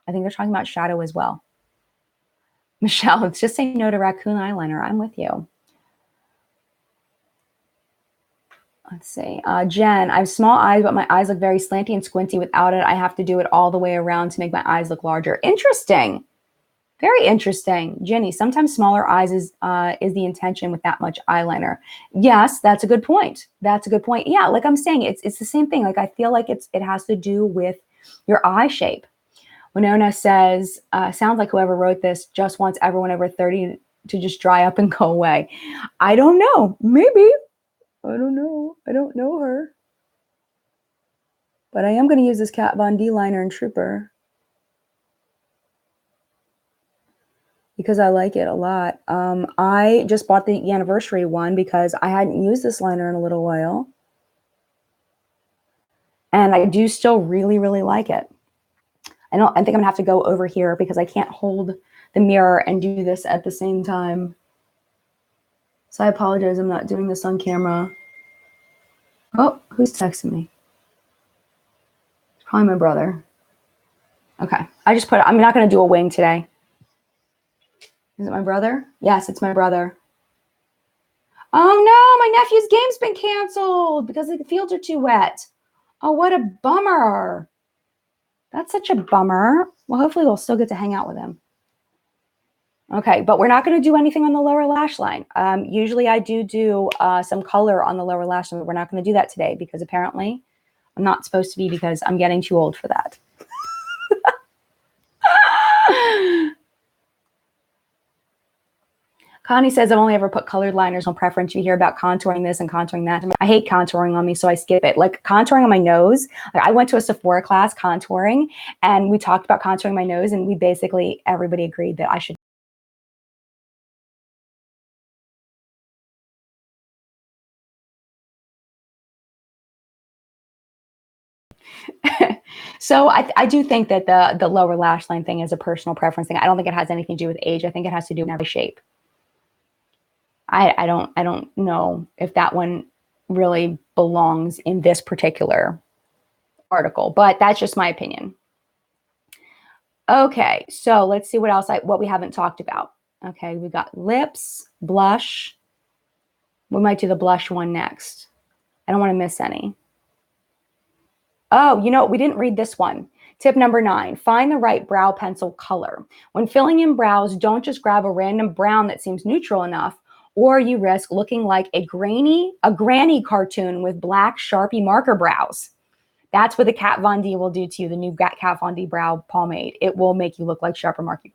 I think they're talking about shadow as well. Michelle, let's just say no to raccoon eyeliner. I'm with you. Let's see. Jen, I have small eyes, but my eyes look very slanty and squinty without it. I have to do it all the way around to make my eyes look larger. Interesting. Very interesting. Jenny, sometimes smaller eyes is the intention with that much eyeliner. Yes, that's a good point. That's a good point. Yeah, like I'm saying, it's the same thing. Like I feel like it has to do with your eye shape. Winona says, sounds like whoever wrote this just wants everyone over 30 to just dry up and go away. I don't know. Maybe. I don't know. I don't know her. But I am going to use this Kat Von D liner in Trooper, because I like it a lot. I just bought the anniversary one because I hadn't used this liner in a little while. And I do still really, really like it. I think I'm gonna have to go over here because I can't hold the mirror and do this at the same time. So I apologize, I'm not doing this on camera. Oh, who's texting me? It's probably my brother. Okay, I'm not gonna do a wing today. Is it my brother? Yes, it's my brother. Oh no, my nephew's game's been canceled because the fields are too wet. Oh, what a bummer. That's such a bummer. Well, hopefully we'll still get to hang out with him. Okay, but we're not going to do anything on the lower lash line. Usually I do some color on the lower lash line, but we're not going to do that today because apparently I'm not supposed to be because I'm getting too old for that. Connie says, I've only ever put colored liners on preference. You hear about contouring this and contouring that. I hate contouring on me, so I skip it. Like contouring on my nose. Like I went to a Sephora class contouring, and we talked about contouring my nose, and everybody agreed that I should. So I do think that the lower lash line thing is a personal preference thing. I don't think it has anything to do with age. I think it has to do with every shape. I don't know if that one really belongs in this particular article, but that's just my opinion. Okay, so let's see what we haven't talked about. Okay, we got lips, blush. We might do the blush one next. I don't want to miss any. Oh, we didn't read this one. Tip number 9, find the right brow pencil color. When filling in brows, don't just grab a random brown that seems neutral enough, or you risk looking like a granny cartoon with black Sharpie marker brows. That's what the Kat Von D will do to you, the new Kat Von D brow pomade. It will make you look like Sharpie marker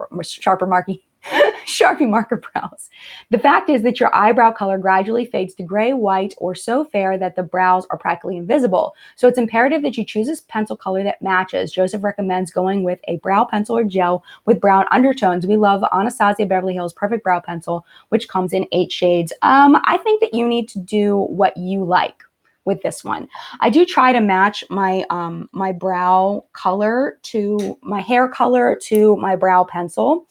brows. The fact is that your eyebrow color gradually fades to gray, white, or so fair that the brows are practically invisible. So it's imperative that you choose a pencil color that matches. Joseph recommends going with a brow pencil or gel with brown undertones. We love Anastasia Beverly Hills Perfect Brow Pencil, which comes in 8 shades. I think that you need to do what you like with this one. I do try to match my my brow color to my hair color to my brow pencil.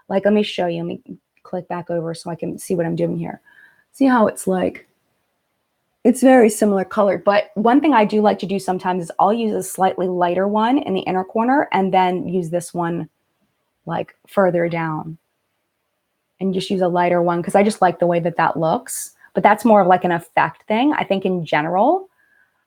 Like, let me show you. Let me click back over so I can see what I'm doing here. See how it's like. It's very similar colored, but one thing I do like to do sometimes is I'll use a slightly lighter one in the inner corner and then use this one like further down and just use a lighter one because I just like the way that that looks. But that's more of like an effect thing. I think in general,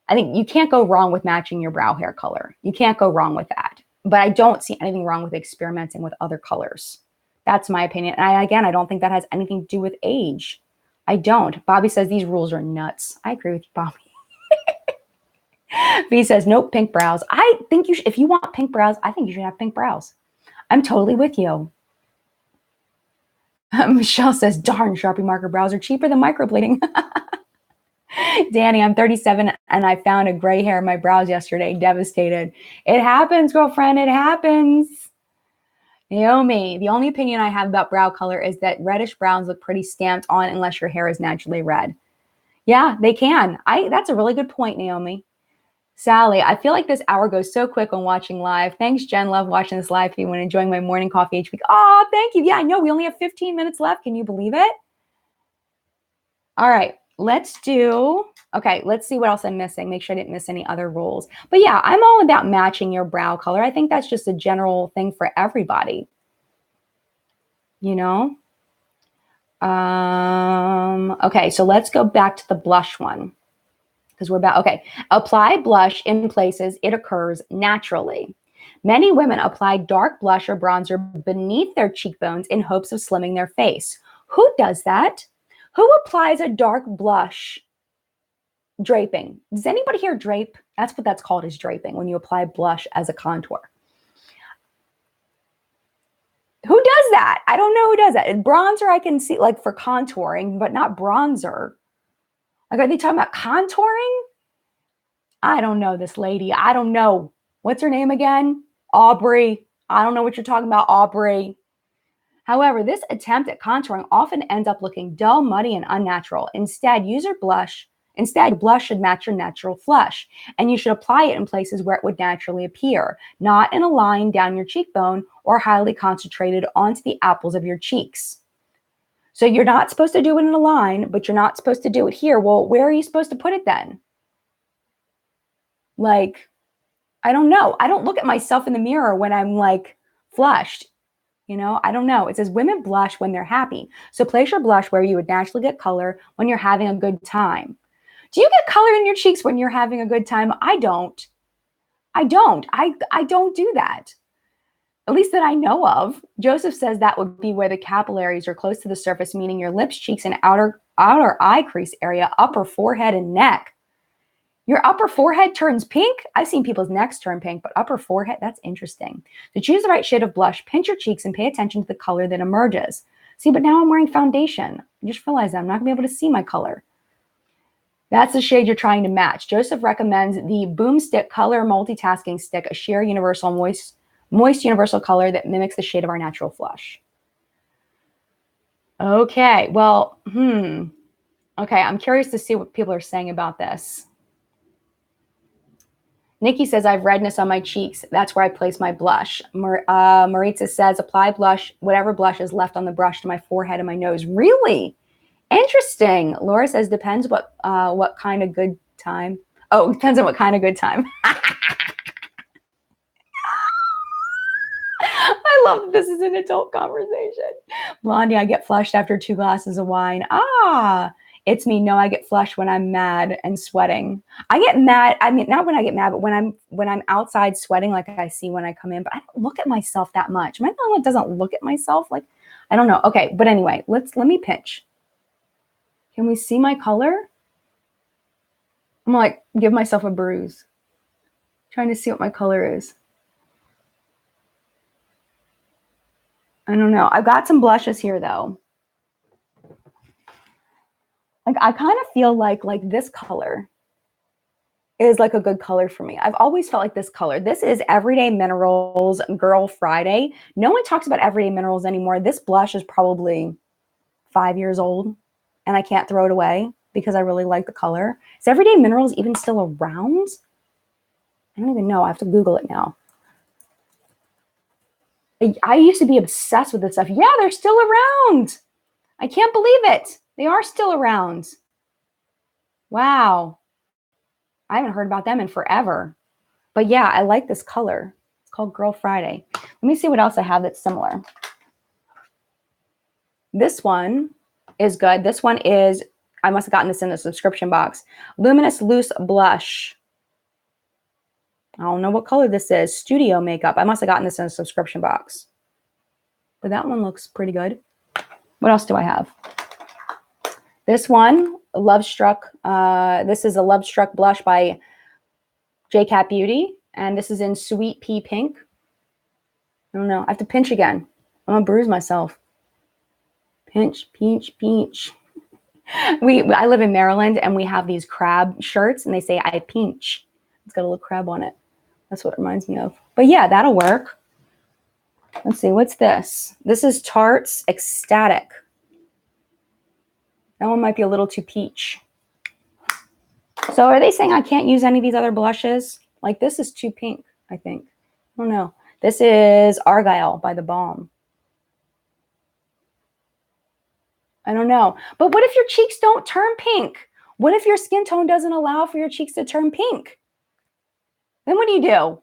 I think you can't go wrong with matching your brow hair color. You can't go wrong with that. But I don't see anything wrong with experimenting with other colors. That's my opinion. And I don't think that has anything to do with age. I don't. Bobby says these rules are nuts. I agree with you, Bobby. B says, nope, pink brows. I think you should, if you want pink brows, I think you should have pink brows. I'm totally with you. Michelle says, darn, Sharpie marker brows are cheaper than microblading. Danny, I'm 37 and I found a gray hair in my brows yesterday. Devastated. It happens, girlfriend. It happens. Naomi, the only opinion I have about brow color is that reddish browns look pretty stamped on unless your hair is naturally red. Yeah, they can. That's a really good point, Naomi. Sally, I feel like this hour goes so quick when watching live. Thanks, Jen. Love watching this live feed when enjoying my morning coffee each week. Oh, thank you. Yeah, I know. We only have 15 minutes left. Can you believe it? All right, let's see what else I'm missing. Make sure I didn't miss any other rules. But yeah, I'm all about matching your brow color. I think that's just a general thing for everybody. You know? Okay, so let's go back to the blush one. Because apply blush in places it occurs naturally. Many women apply dark blush or bronzer beneath their cheekbones in hopes of slimming their face. Who does that? Who applies a dark blush draping? Does anybody here drape? That's what that's called, is draping, when you apply blush as a contour. Who does that? I don't know who does that. Bronzer I can see, like, for contouring, but not bronzer. Like, are they talking about contouring? I don't know this lady. I don't know. What's her name again? Aubrey. I don't know what you're talking about, Aubrey. However, this attempt at contouring often ends up looking dull, muddy, and unnatural. Instead, blush should match your natural flush, and you should apply it in places where it would naturally appear, not in a line down your cheekbone or highly concentrated onto the apples of your cheeks. So you're not supposed to do it in a line, but you're not supposed to do it here. Well, where are you supposed to put it then? Like, I don't know. I don't look at myself in the mirror when I'm like flushed. You know, I don't know. It says women blush when they're happy. So place your blush where you would naturally get color when you're having a good time. Do you get color in your cheeks when you're having a good time? I don't. I don't do that. At least that I know of. Joseph says that would be where the capillaries are close to the surface, meaning your lips, cheeks, and outer eye crease area, upper forehead, and neck. Your upper forehead turns pink? I've seen people's necks turn pink, but upper forehead, that's interesting. To choose the right shade of blush, pinch your cheeks and pay attention to the color that emerges. See, but now I'm wearing foundation. I just realized that I'm not gonna be able to see my color. That's the shade you're trying to match. Joseph recommends the Boomstick Color Multitasking Stick, a sheer universal moist universal color that mimics the shade of our natural flush. Okay, well, okay, I'm curious to see what people are saying about this. Nikki says, I have redness on my cheeks. That's where I place my blush. Maritza says, apply blush, whatever blush is left on the brush, to my forehead and my nose. Really? Interesting. Laura says, depends what kind of good time. Oh, depends on what kind of good time. I love that this is an adult conversation. Blondie, I get flushed after 2 glasses of wine. It's me. No, I get flushed when I'm mad and sweating. I get mad. I mean, not when I get mad, but when I'm outside sweating, like I see when I come in. But I don't look at myself that much. Am I the only one that doesn't look at myself? Like, I don't know. Okay, but anyway, let me pinch. Can we see my color? I'm like, give myself a bruise. Trying to see what my color is. I don't know. I've got some blushes here though. Like, I kind of feel like this color is like a good color for me. I've always felt like this color. This is Everyday Minerals Girl Friday. No one talks about Everyday Minerals anymore. This blush is probably 5 years old and I can't throw it away because I really like the color. Is Everyday Minerals even still around? I don't even know. I have to Google it now. I used to be obsessed with this stuff. Yeah, they're still around. I can't believe it. They are still around. Wow. I haven't heard about them in forever. But yeah, I like this color. It's called Girl Friday. Let me see what else I have that's similar. This one is good. This one is, I must have gotten this in the subscription box. Luminous Loose Blush. I don't know what color this is. Studio Makeup. I must have gotten this in a subscription box. But that one looks pretty good. What else do I have? This one, Love Struck. This is a Love Struck blush by JCat Beauty. And this is in Sweet Pea Pink. I don't know. I have to pinch again. I'm going to bruise myself. Pinch, pinch, pinch. I live in Maryland, and we have these crab shirts, and they say, I pinch. It's got a little crab on it. That's what it reminds me of. But yeah, that'll work. Let's see. What's this? This is Tarte's Ecstatic. That one might be a little too peach. Also, are they saying I can't use any of these other blushes? Like this is too pink, I think. I don't know. This is Argyle by The Balm. I don't know. But what if your cheeks don't turn pink? What if your skin tone doesn't allow for your cheeks to turn pink? Then what do you do?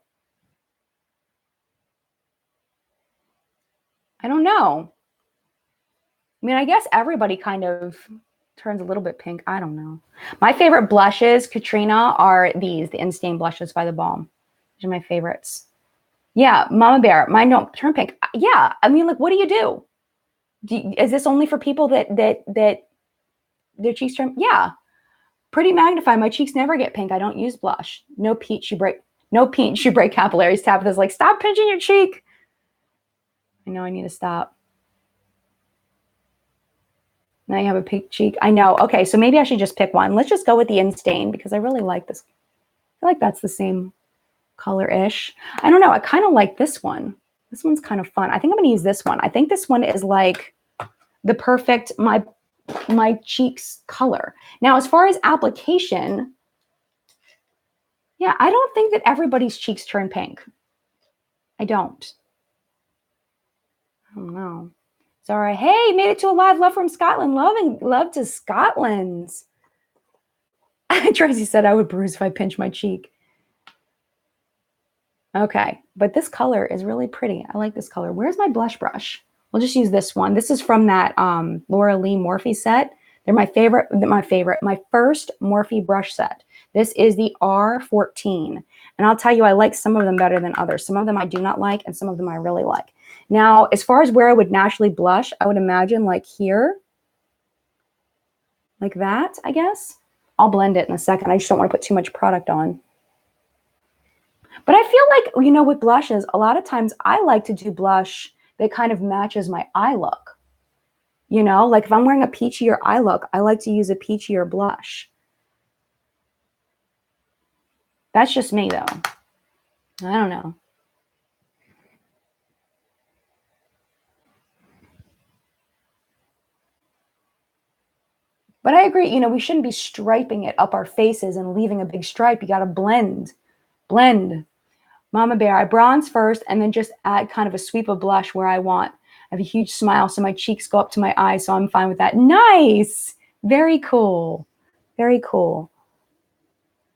I don't know. I mean, I guess everybody kind of turns a little bit pink. I don't know. My favorite blushes, Katrina, are these, the In-Stain blushes by The Balm. These are my favorites. Yeah, Mama Bear, mine don't turn pink. Yeah, I mean, like, what do you do? Is this only for people that their cheeks turn? Yeah, pretty magnify. My cheeks never get pink. I don't use blush. No peach, you break. No peach, you break capillaries. Tabitha's like, stop pinching your cheek. I know I need to stop. Now you have a pink cheek. I know. Okay, so maybe I should just pick one. Let's just go with the In-Stain because I really like this. I feel like that's the same color-ish. I don't know. I kind of like this one. This one's kind of fun. I think I'm going to use this one. I think this one is like the perfect, my cheeks color. Now, as far as application, yeah, I don't think that everybody's cheeks turn pink. I don't. I don't know. Sorry. Hey, made it to a live. Love from Scotland. Love to Scotland. Tracy said I would bruise if I pinch my cheek. Okay, but this color is really pretty. I like this color. Where's my blush brush? We'll just use this one. This is from that Laura Lee Morphe set. They're my favorite, my first Morphe brush set. This is the R14. And I'll tell you, I like some of them better than others. Some of them I do not like, and some of them I really like. Now, as far as where I would naturally blush, I would imagine like here, like that, I guess. I'll blend it in a second. I just don't want to put too much product on. But I feel like, you know, with blushes, a lot of times I like to do blush that kind of matches my eye look. You know, like if I'm wearing a peachier eye look, I like to use a peachier blush. That's just me, though. I don't know. But I agree, you know, we shouldn't be striping it up our faces and leaving a big stripe. You got to blend. Blend. Mama Bear, I bronze first and then just add kind of a sweep of blush where I want. I have a huge smile, so my cheeks go up to my eyes, so I'm fine with that. Nice. Very cool. Very cool.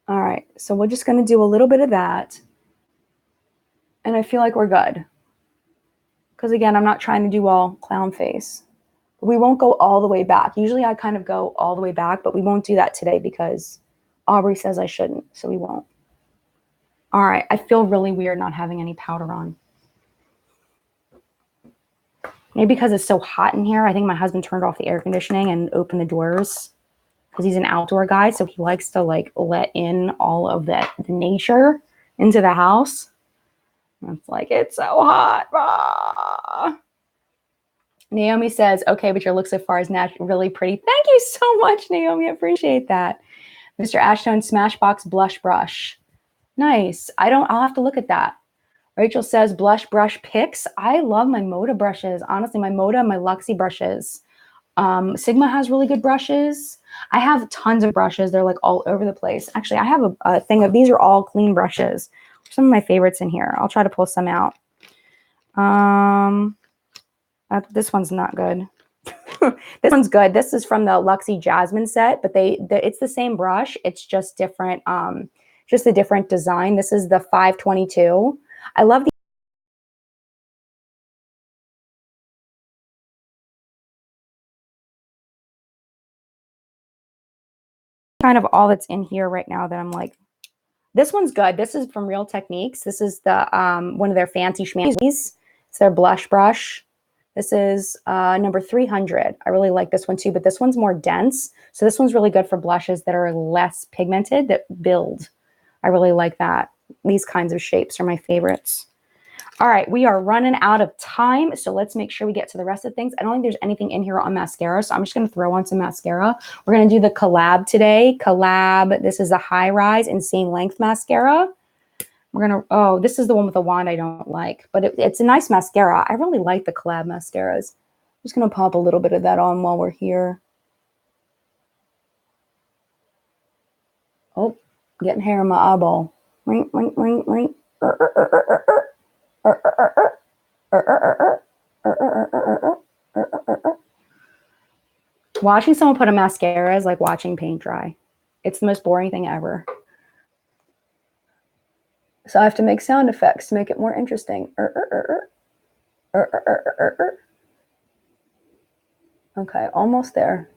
All right, so we're just going to do a little bit of that. And I feel like we're good. Because, again, I'm not trying to do all clown face. We won't go all the way back. Usually I kind of go all the way back, but we won't do that today because Aubrey says I shouldn't, so we won't. All right, I feel really weird not having any powder on. Maybe because it's so hot in here. I think my husband turned off the air conditioning and opened the doors because he's an outdoor guy, so he likes to like let in all of the nature into the house. And it's like, it's so hot. Ah. Naomi says, okay, but your look so far is really pretty. Thank you so much, Naomi. I appreciate that. Mr. Ashtone Smashbox Blush Brush. Nice. I'll have to look at that. Rachel says, blush brush picks. I love my Moda brushes. Honestly, my Moda and my Luxie brushes. Sigma has really good brushes. I have tons of brushes. They're like all over the place. Actually, I have a thing of, these are all clean brushes. Some of my favorites in here. I'll try to pull some out. This one's not good. This one's good. This is from the Luxie Jasmine set, but it's the same brush. It's just different, just a different design. This is the 522. I love the kind of all that's in here right now that I'm like, this one's good. This is from Real Techniques. This is the one of their fancy schmancies. It's their blush brush. This is number 300. I really like this one too, but this one's more dense. So this one's really good for blushes that are less pigmented, that build. I really like that. These kinds of shapes are my favorites. All right, we are running out of time, so let's make sure we get to the rest of things. I don't think there's anything in here on mascara, so I'm just going to throw on some mascara. We're going to do the collab today. Collab, this is a High Rise Insane Length mascara. We're going to, oh, this is the one with the wand I don't like, but it's a nice mascara. I really like the collab mascaras. I'm just going to pop a little bit of that on while we're here. Oh, getting hair in my eyeball. Ring, ring, ring, ring. Watching someone put a mascara is like watching paint dry. It's the most boring thing ever. So I have to make sound effects to make it more interesting. Okay, almost there.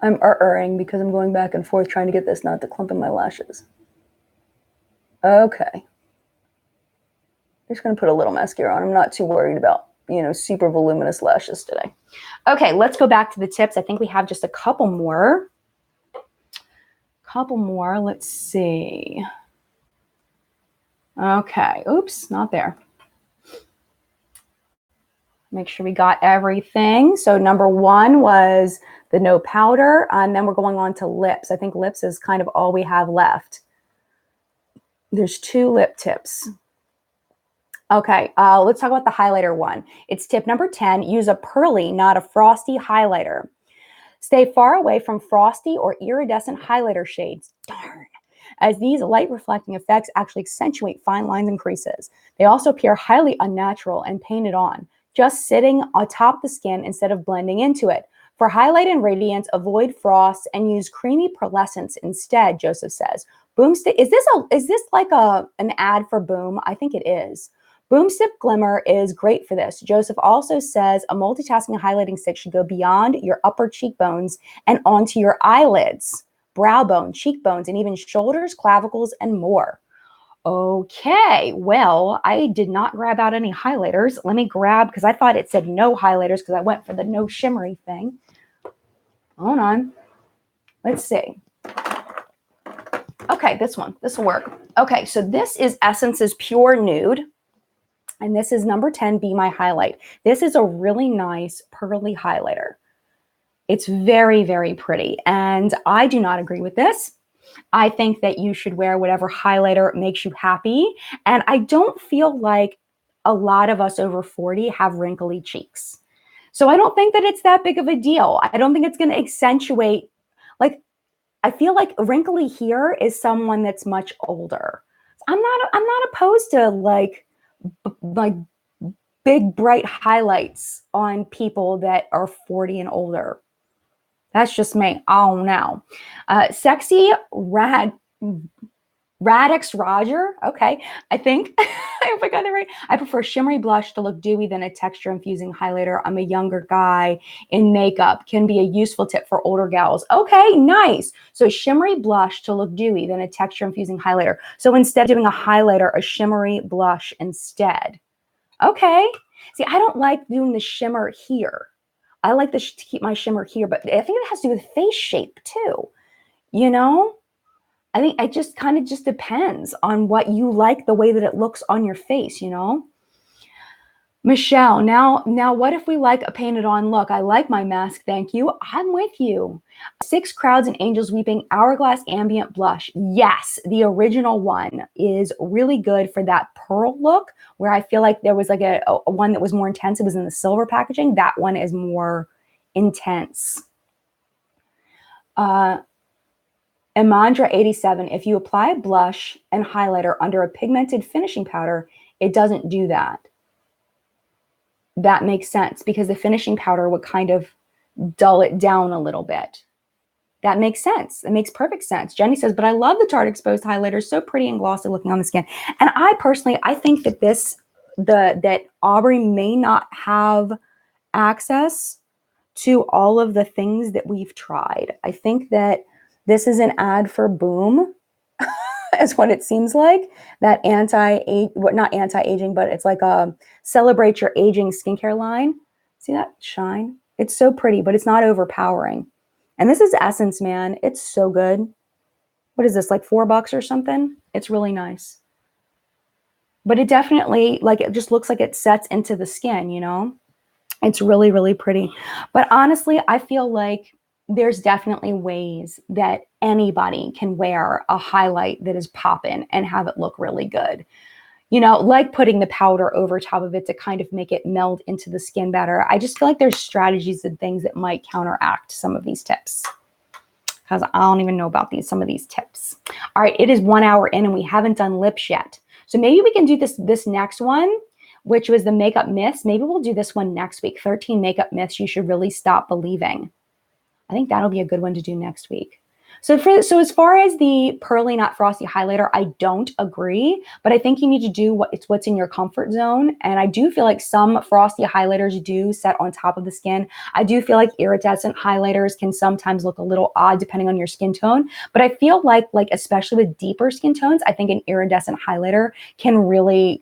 I'm ing because I'm going back and forth trying to get this not to clump in my lashes. Okay. I'm just going to put a little mascara on. I'm not too worried about, you know, super voluminous lashes today. Okay, let's go back to the tips. I think we have just a couple more. Let's see. Okay, oops, not there. Make sure we got everything. So number 1 was the no powder, and then we're going on to lips. I think lips is kind of all we have left. There's 2 lip tips. Okay, let's talk about the highlighter one. It's tip number 10, use a pearly, not a frosty highlighter. Stay far away from frosty or iridescent highlighter shades. Darn. As these light reflecting effects actually accentuate fine lines and creases. They also appear highly unnatural and painted on, just sitting atop the skin instead of blending into it. For highlight and radiance, avoid frosts and use creamy pearlescence instead, Joseph says. Boomstick, is this like an ad for Boom? I think it is. Boomstick Glimmer is great for this. Joseph also says a multitasking highlighting stick should go beyond your upper cheekbones and onto your eyelids, brow bone, cheekbones, and even shoulders, clavicles, and more. Okay, well, I did not grab out any highlighters. Let me grab, because I thought it said no highlighters because I went for the no shimmery thing. Hold on. Let's see. Okay, this one. This will work. Okay, so this is Essence's Pure Nude. And this is number 10, Be My Highlight. This is a really nice pearly highlighter. It's very, very pretty. And I do not agree with this. I think that you should wear whatever highlighter makes you happy. And I don't feel like a lot of us over 40 have wrinkly cheeks. So I don't think that it's that big of a deal. I don't think it's going to accentuate, like, I feel like wrinkly here is someone that's much older. I'm not opposed to like big bright highlights on people that are 40 and older. That's just me. Oh no. Sexy Radix Roger. Okay. I think if I got it right. I prefer shimmery blush to look dewy than a texture infusing highlighter. I'm a younger guy in makeup. Can be a useful tip for older gals. Okay, nice. So shimmery blush to look dewy than a texture infusing highlighter. So instead of doing a highlighter, a shimmery blush instead. Okay. See, I don't like doing the shimmer here. I like to keep my shimmer here, but I think it has to do with face shape too. You know, I think it just kind of just depends on what you like, the way that it looks on your face, you know. Michelle, now what if we like a painted on look? I like my mask, thank you. I'm with you. 6 Crowds and Angels Weeping Hourglass Ambient Blush. Yes, the original one is really good for that pearl look, where I feel like there was like a one that was more intense. It was in the silver packaging. That one is more intense. Imandra 87, if you apply a blush and highlighter under a pigmented finishing powder, it doesn't do that. That makes sense because the finishing powder would kind of dull it down a little bit. That makes sense. It makes perfect sense. Jenny says, but I love the Tarte Exposed highlighter. So pretty and glossy looking on the skin. And I personally, I think that that Aubrey may not have access to all of the things that we've tried. I think that this is an ad for Boom, is what it seems like. That not anti-aging, but it's like a celebrate your aging skincare line. See that shine? It's so pretty, but it's not overpowering. And this is Essence, man. It's so good. What is this, like $4 or something? It's really nice. But it definitely, like, it just looks like it sets into the skin, you know? It's really, really pretty. But honestly, I feel like there's definitely ways that anybody can wear a highlight that is popping and have it look really good. you know, like putting the powder over top of it to kind of make it meld into the skin better. I just feel like there's strategies and things that might counteract some of these tips, because I don't even know about some of these tips. All right, it is 1 hour in and we haven't done lips yet. So maybe we can do this next one, which was the makeup myths. Maybe we'll do this one next week. 13 makeup myths you should really stop believing. I think that'll be a good one to do next week. So as far as the pearly not frosty highlighter, I don't agree, but I think you need to do what's in your comfort zone. And I do feel like some frosty highlighters do set on top of the skin. I do feel like iridescent highlighters can sometimes look a little odd depending on your skin tone, but I feel like especially with deeper skin tones, I think an iridescent highlighter can really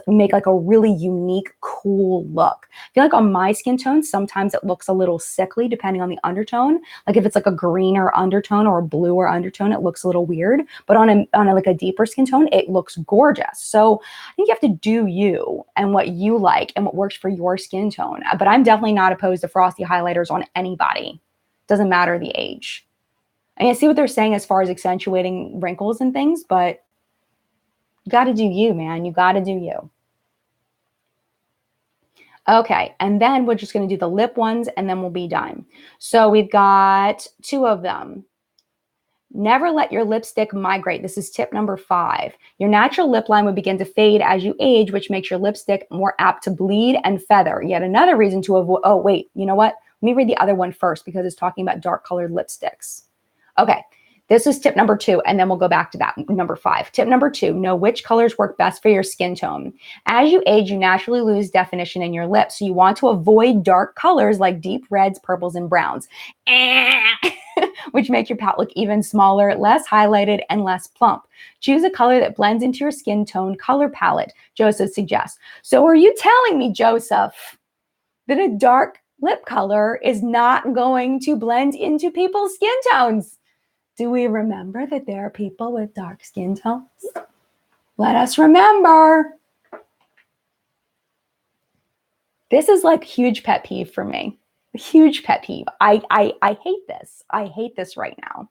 make like a really unique, cool look. I feel like on my skin tone, sometimes it looks a little sickly depending on the undertone. Like if it's like a greener undertone or a bluer undertone, it looks a little weird. But on a deeper skin tone, it looks gorgeous. So I think you have to do you and what you like and what works for your skin tone. But I'm definitely not opposed to frosty highlighters on anybody. Doesn't matter the age. I mean, I see what they're saying as far as accentuating wrinkles and things, but you got to do you, man. You got to do you. Okay, and then we're just going to do the lip ones, and then we'll be done. So we've got 2 of them. Never let your lipstick migrate. This is tip number 5. Your natural lip line would begin to fade as you age, which makes your lipstick more apt to bleed and feather. Yet another reason to avoid... Oh, wait, you know what? Let me read the other one first because it's talking about dark colored lipsticks. Okay. This is tip number 2, and then we'll go back to that, number 5. Tip number 2, know which colors work best for your skin tone. As you age, you naturally lose definition in your lips, so you want to avoid dark colors like deep reds, purples, and browns, which make your palette look even smaller, less highlighted, and less plump. Choose a color that blends into your skin tone color palette, Joseph suggests. So are you telling me, Joseph, that a dark lip color is not going to blend into people's skin tones? Do we remember that there are people with dark skin tones? Let us remember. This is like huge pet peeve for me. A huge pet peeve. I hate this. I hate this right now.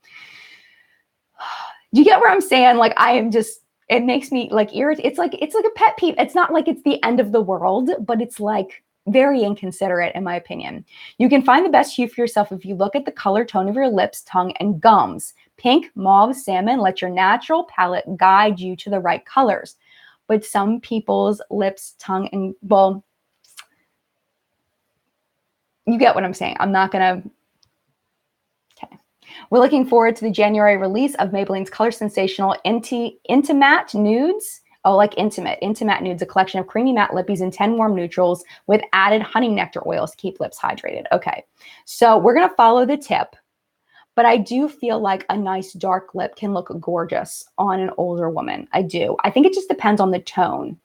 Do you get where I'm saying? Like I am just, it makes me like irritated. It's like a pet peeve. It's not like it's the end of the world, but it's like very inconsiderate in my opinion. You can find the best hue for yourself if you look at the color tone of your lips, tongue, and gums. Pink, mauve, salmon, let your natural palette guide you to the right colors. But some people's lips, tongue, and, well, you get what I'm saying. I'm not going to. Okay. We're looking forward to the January release of Maybelline's Color Sensational Intimate Nudes. Oh, like Intimate Nudes, a collection of creamy matte lippies and 10 warm neutrals with added honey nectar oils to keep lips hydrated. Okay, so we're going to follow the tip, but I do feel like a nice dark lip can look gorgeous on an older woman. I do. I think it just depends on the tone.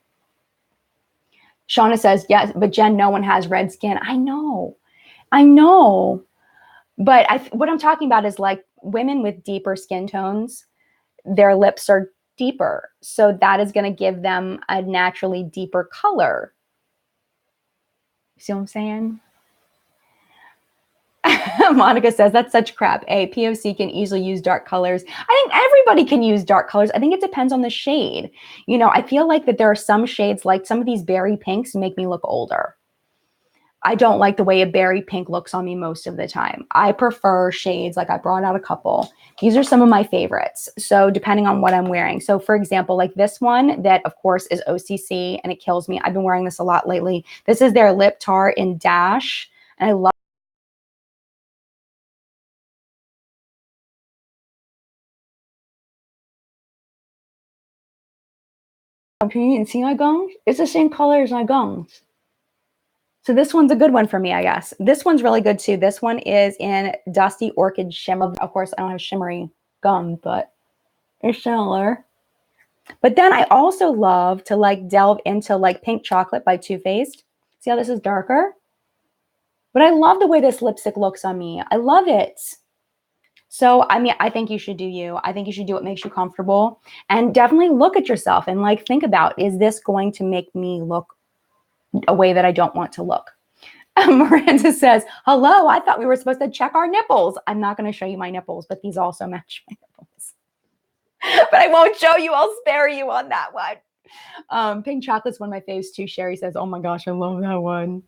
Shauna says, yes, but Jen, no one has red skin. I know. But what I'm talking about is like women with deeper skin tones, their lips are deeper. So that is going to give them a naturally deeper color. See what I'm saying? Monica says, that's such crap. POC can easily use dark colors. I think everybody can use dark colors. I think it depends on the shade. You know, I feel like that there are some shades, like some of these berry pinks make me look older. I don't like the way a berry pink looks on me most of the time. I prefer shades, like I brought out a couple. These are some of my favorites. So depending on what I'm wearing. So for example, like this one that of course is OCC and it kills me. I've been wearing this a lot lately. This is their Lip Tar in Dash. And I love Can you see my gums? It's the same color as my gums. So this one's a good one for me, I guess. This one's really good too. This one is in Dusty Orchid Shimmer. Of course, I don't have shimmery gum, but it's similar. But then I also love to like delve into like Pink Chocolate by Too Faced. See how this is darker? But I love the way this lipstick looks on me. I love it. So, I mean, I think you should do you. I think you should do what makes you comfortable. And definitely look at yourself and like think about, is this going to make me look a way that I don't want to look? Miranda says, hello, I thought we were supposed to check our nipples. I'm not going to show you my nipples, but these also match my nipples. But I won't show you. I'll spare you on that one. Pink chocolate's one of my faves too. Sherry says, oh my gosh, I love that one.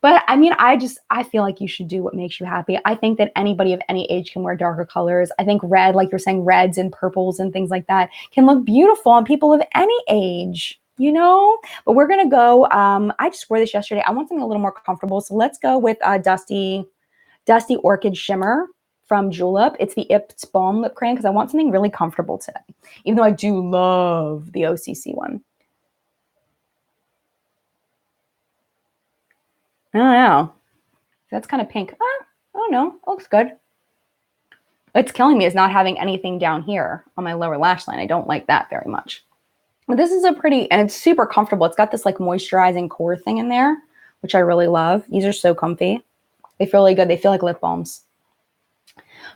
But I mean, I feel like you should do what makes you happy. I think that anybody of any age can wear darker colors. I think red, like you're saying, reds and purples and things like that can look beautiful on people of any age, you know? But we're going to go, I just wore this yesterday. I want something a little more comfortable. So let's go with Dusty Orchid Shimmer from Julep. It's the Ips Balm Lip Cream because I want something really comfortable today, even though I do love the OCC one. I don't know. That's kind of pink. I don't know. It looks good. What's killing me is not having anything down here on my lower lash line. I don't like that very much. But this is a pretty, and it's super comfortable. It's got this like moisturizing core thing in there, which I really love. These are so comfy. They feel really good. They feel like lip balms.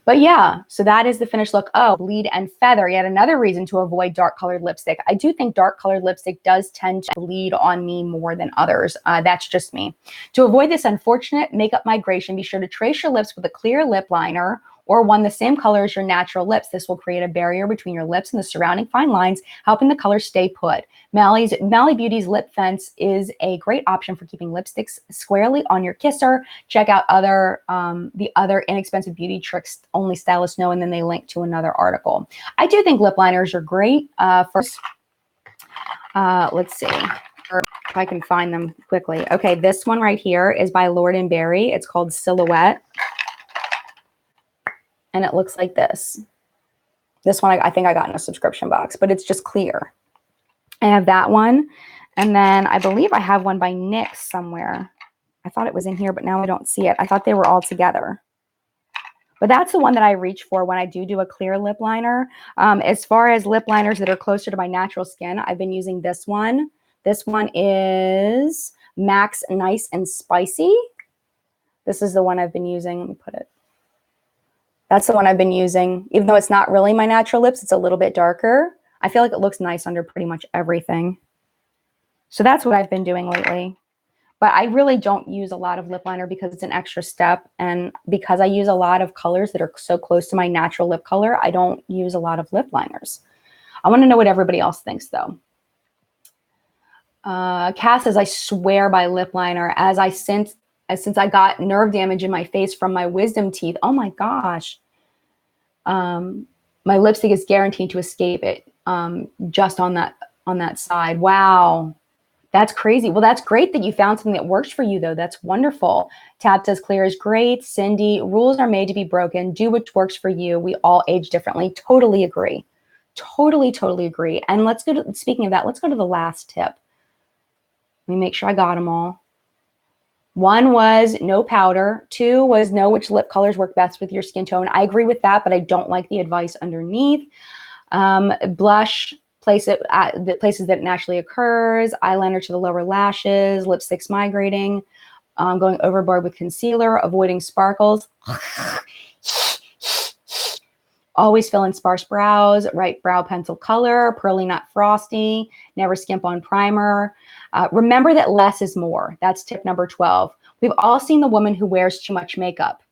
But yeah, so that is the finished look. Oh, bleed and feather. Yet another reason to avoid dark colored lipstick. I do think dark colored lipstick does tend to bleed on me more than others. That's just me. To avoid this unfortunate makeup migration, be sure to trace your lips with a clear lip liner or one the same color as your natural lips. This will create a barrier between your lips and the surrounding fine lines, helping the color stay put. Mally Beauty's Lip Fence is a great option for keeping lipsticks squarely on your kisser. Check out the other inexpensive beauty tricks only stylists know, and then they link to another article. I do think lip liners are great. First, let's see if I can find them quickly. Okay, this one right here is by Lord & Berry. It's called Silhouette. And it looks like this. This one I think I got in a subscription box, but it's just clear. I have that one. And then I believe I have one by NYX somewhere. I thought it was in here, but now I don't see it. I thought they were all together. But that's the one that I reach for when I do a clear lip liner. As far as lip liners that are closer to my natural skin, I've been using this one. This one is Max Nice and Spicy. This is the one I've been using. Let me put it. That's the one I've been using. Even though it's not really my natural lips, it's a little bit darker. I feel like it looks nice under pretty much everything. So that's what I've been doing lately. But I really don't use a lot of lip liner because it's an extra step. And because I use a lot of colors that are so close to my natural lip color, I don't use a lot of lip liners. I want to know what everybody else thinks, though. Cass says, I swear by lip liner since I got nerve damage in my face from my wisdom teeth. Oh my gosh. My lipstick is guaranteed to escape it just on that side. Wow. That's crazy. Well, that's great that you found something that works for you, though. That's wonderful. Tab says, clear is great. Cindy, rules are made to be broken. Do what works for you. We all age differently. Totally agree. Totally agree. And speaking of that, let's go to the last tip. Let me make sure I got them all. 1 was no powder. 2 was know which lip colors work best with your skin tone. I agree with that, but I don't like the advice underneath. Blush, place it at the places that it naturally occurs. Eyeliner to the lower lashes. Lipsticks migrating. Going overboard with concealer. Avoiding sparkles. Always fill in sparse brows. Right brow pencil color. Pearly nut frosty. Never skimp on primer. Remember that less is more. That's tip number 12. We've all seen the woman who wears too much makeup.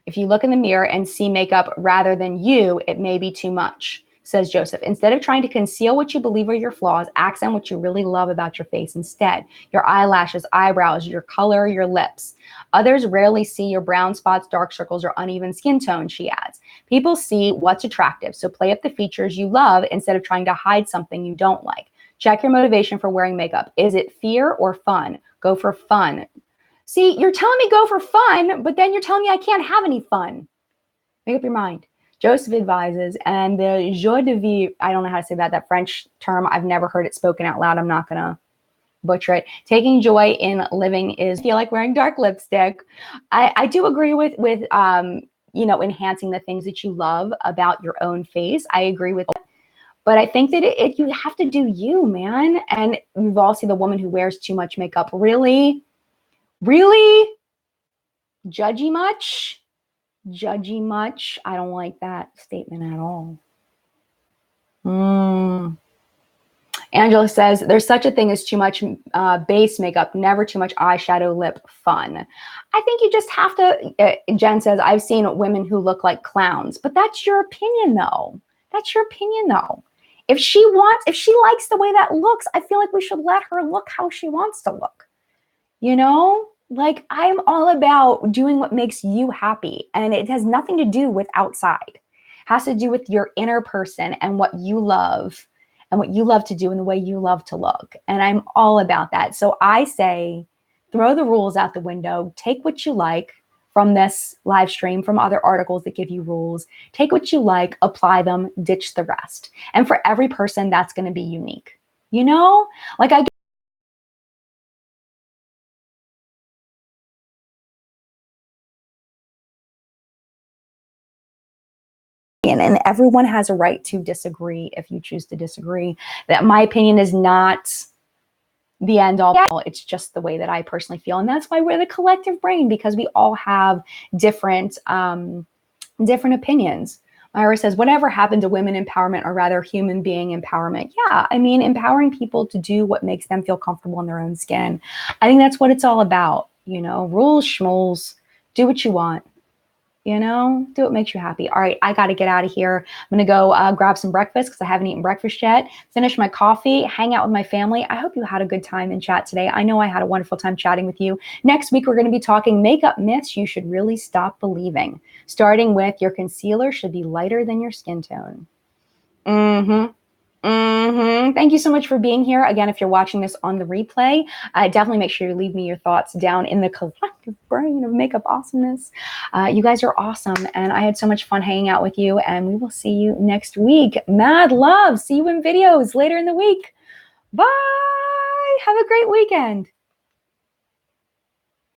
If you look in the mirror and see makeup rather than you, it may be too much, says Joseph. Instead of trying to conceal what you believe are your flaws, accent what you really love about your face instead. Your eyelashes, eyebrows, your color, your lips. Others rarely see your brown spots, dark circles, or uneven skin tone, she adds. People see what's attractive, so play up the features you love instead of trying to hide something you don't like. Check your motivation for wearing makeup. Is it fear or fun? Go for fun. See, you're telling me go for fun, but then you're telling me I can't have any fun. Make up your mind. Joseph advises, and the joie de vivre, I don't know how to say that French term. I've never heard it spoken out loud. I'm not going to butcher it. Taking joy in living is feel like wearing dark lipstick. I do agree with enhancing the things that you love about your own face. I agree with that. But I think that you have to do you, man. And we've all seen the woman who wears too much makeup. Really? Really? Judgy much? Judgy much? I don't like that statement at all. Angela says, there's such a thing as too much base makeup, never too much eyeshadow lip fun. I think you just have to, Jen says, I've seen women who look like clowns. But that's your opinion, though. That's your opinion, though. If she likes the way that looks, I feel like we should let her look how she wants to look. You know, like I'm all about doing what makes you happy, and it has nothing to do with outside. It has to do with your inner person and what you love and what you love to do and the way you love to look. And I'm all about that. So I say, throw the rules out the window, take what you like from this live stream, from other articles that give you rules, take what you like, apply them, ditch the rest. And for every person, that's going to be unique. You know, like and everyone has a right to disagree if you choose to disagree. That my opinion is not the end all. It's just the way that I personally feel. And that's why we're the collective brain, because we all have different opinions. Myra says, whatever happened to women empowerment, or rather human being empowerment? Yeah, I mean, empowering people to do what makes them feel comfortable in their own skin. I think that's what it's all about. You know, rules, schmoles, do what you want. You know, do what makes you happy. All right, I got to get out of here. I'm going to go grab some breakfast because I haven't eaten breakfast yet. Finish my coffee, hang out with my family. I hope you had a good time in chat today. I know I had a wonderful time chatting with you. Next week, we're going to be talking makeup myths you should really stop believing, starting with your concealer should be lighter than your skin tone. Thank you so much for being here. Again, if you're watching this on the replay, definitely make sure you leave me your thoughts down in the collective brain of makeup awesomeness. You guys are awesome, and I had so much fun hanging out with you, and we will see you next week. Mad love. See you in videos later in the week. Bye. Have a great weekend.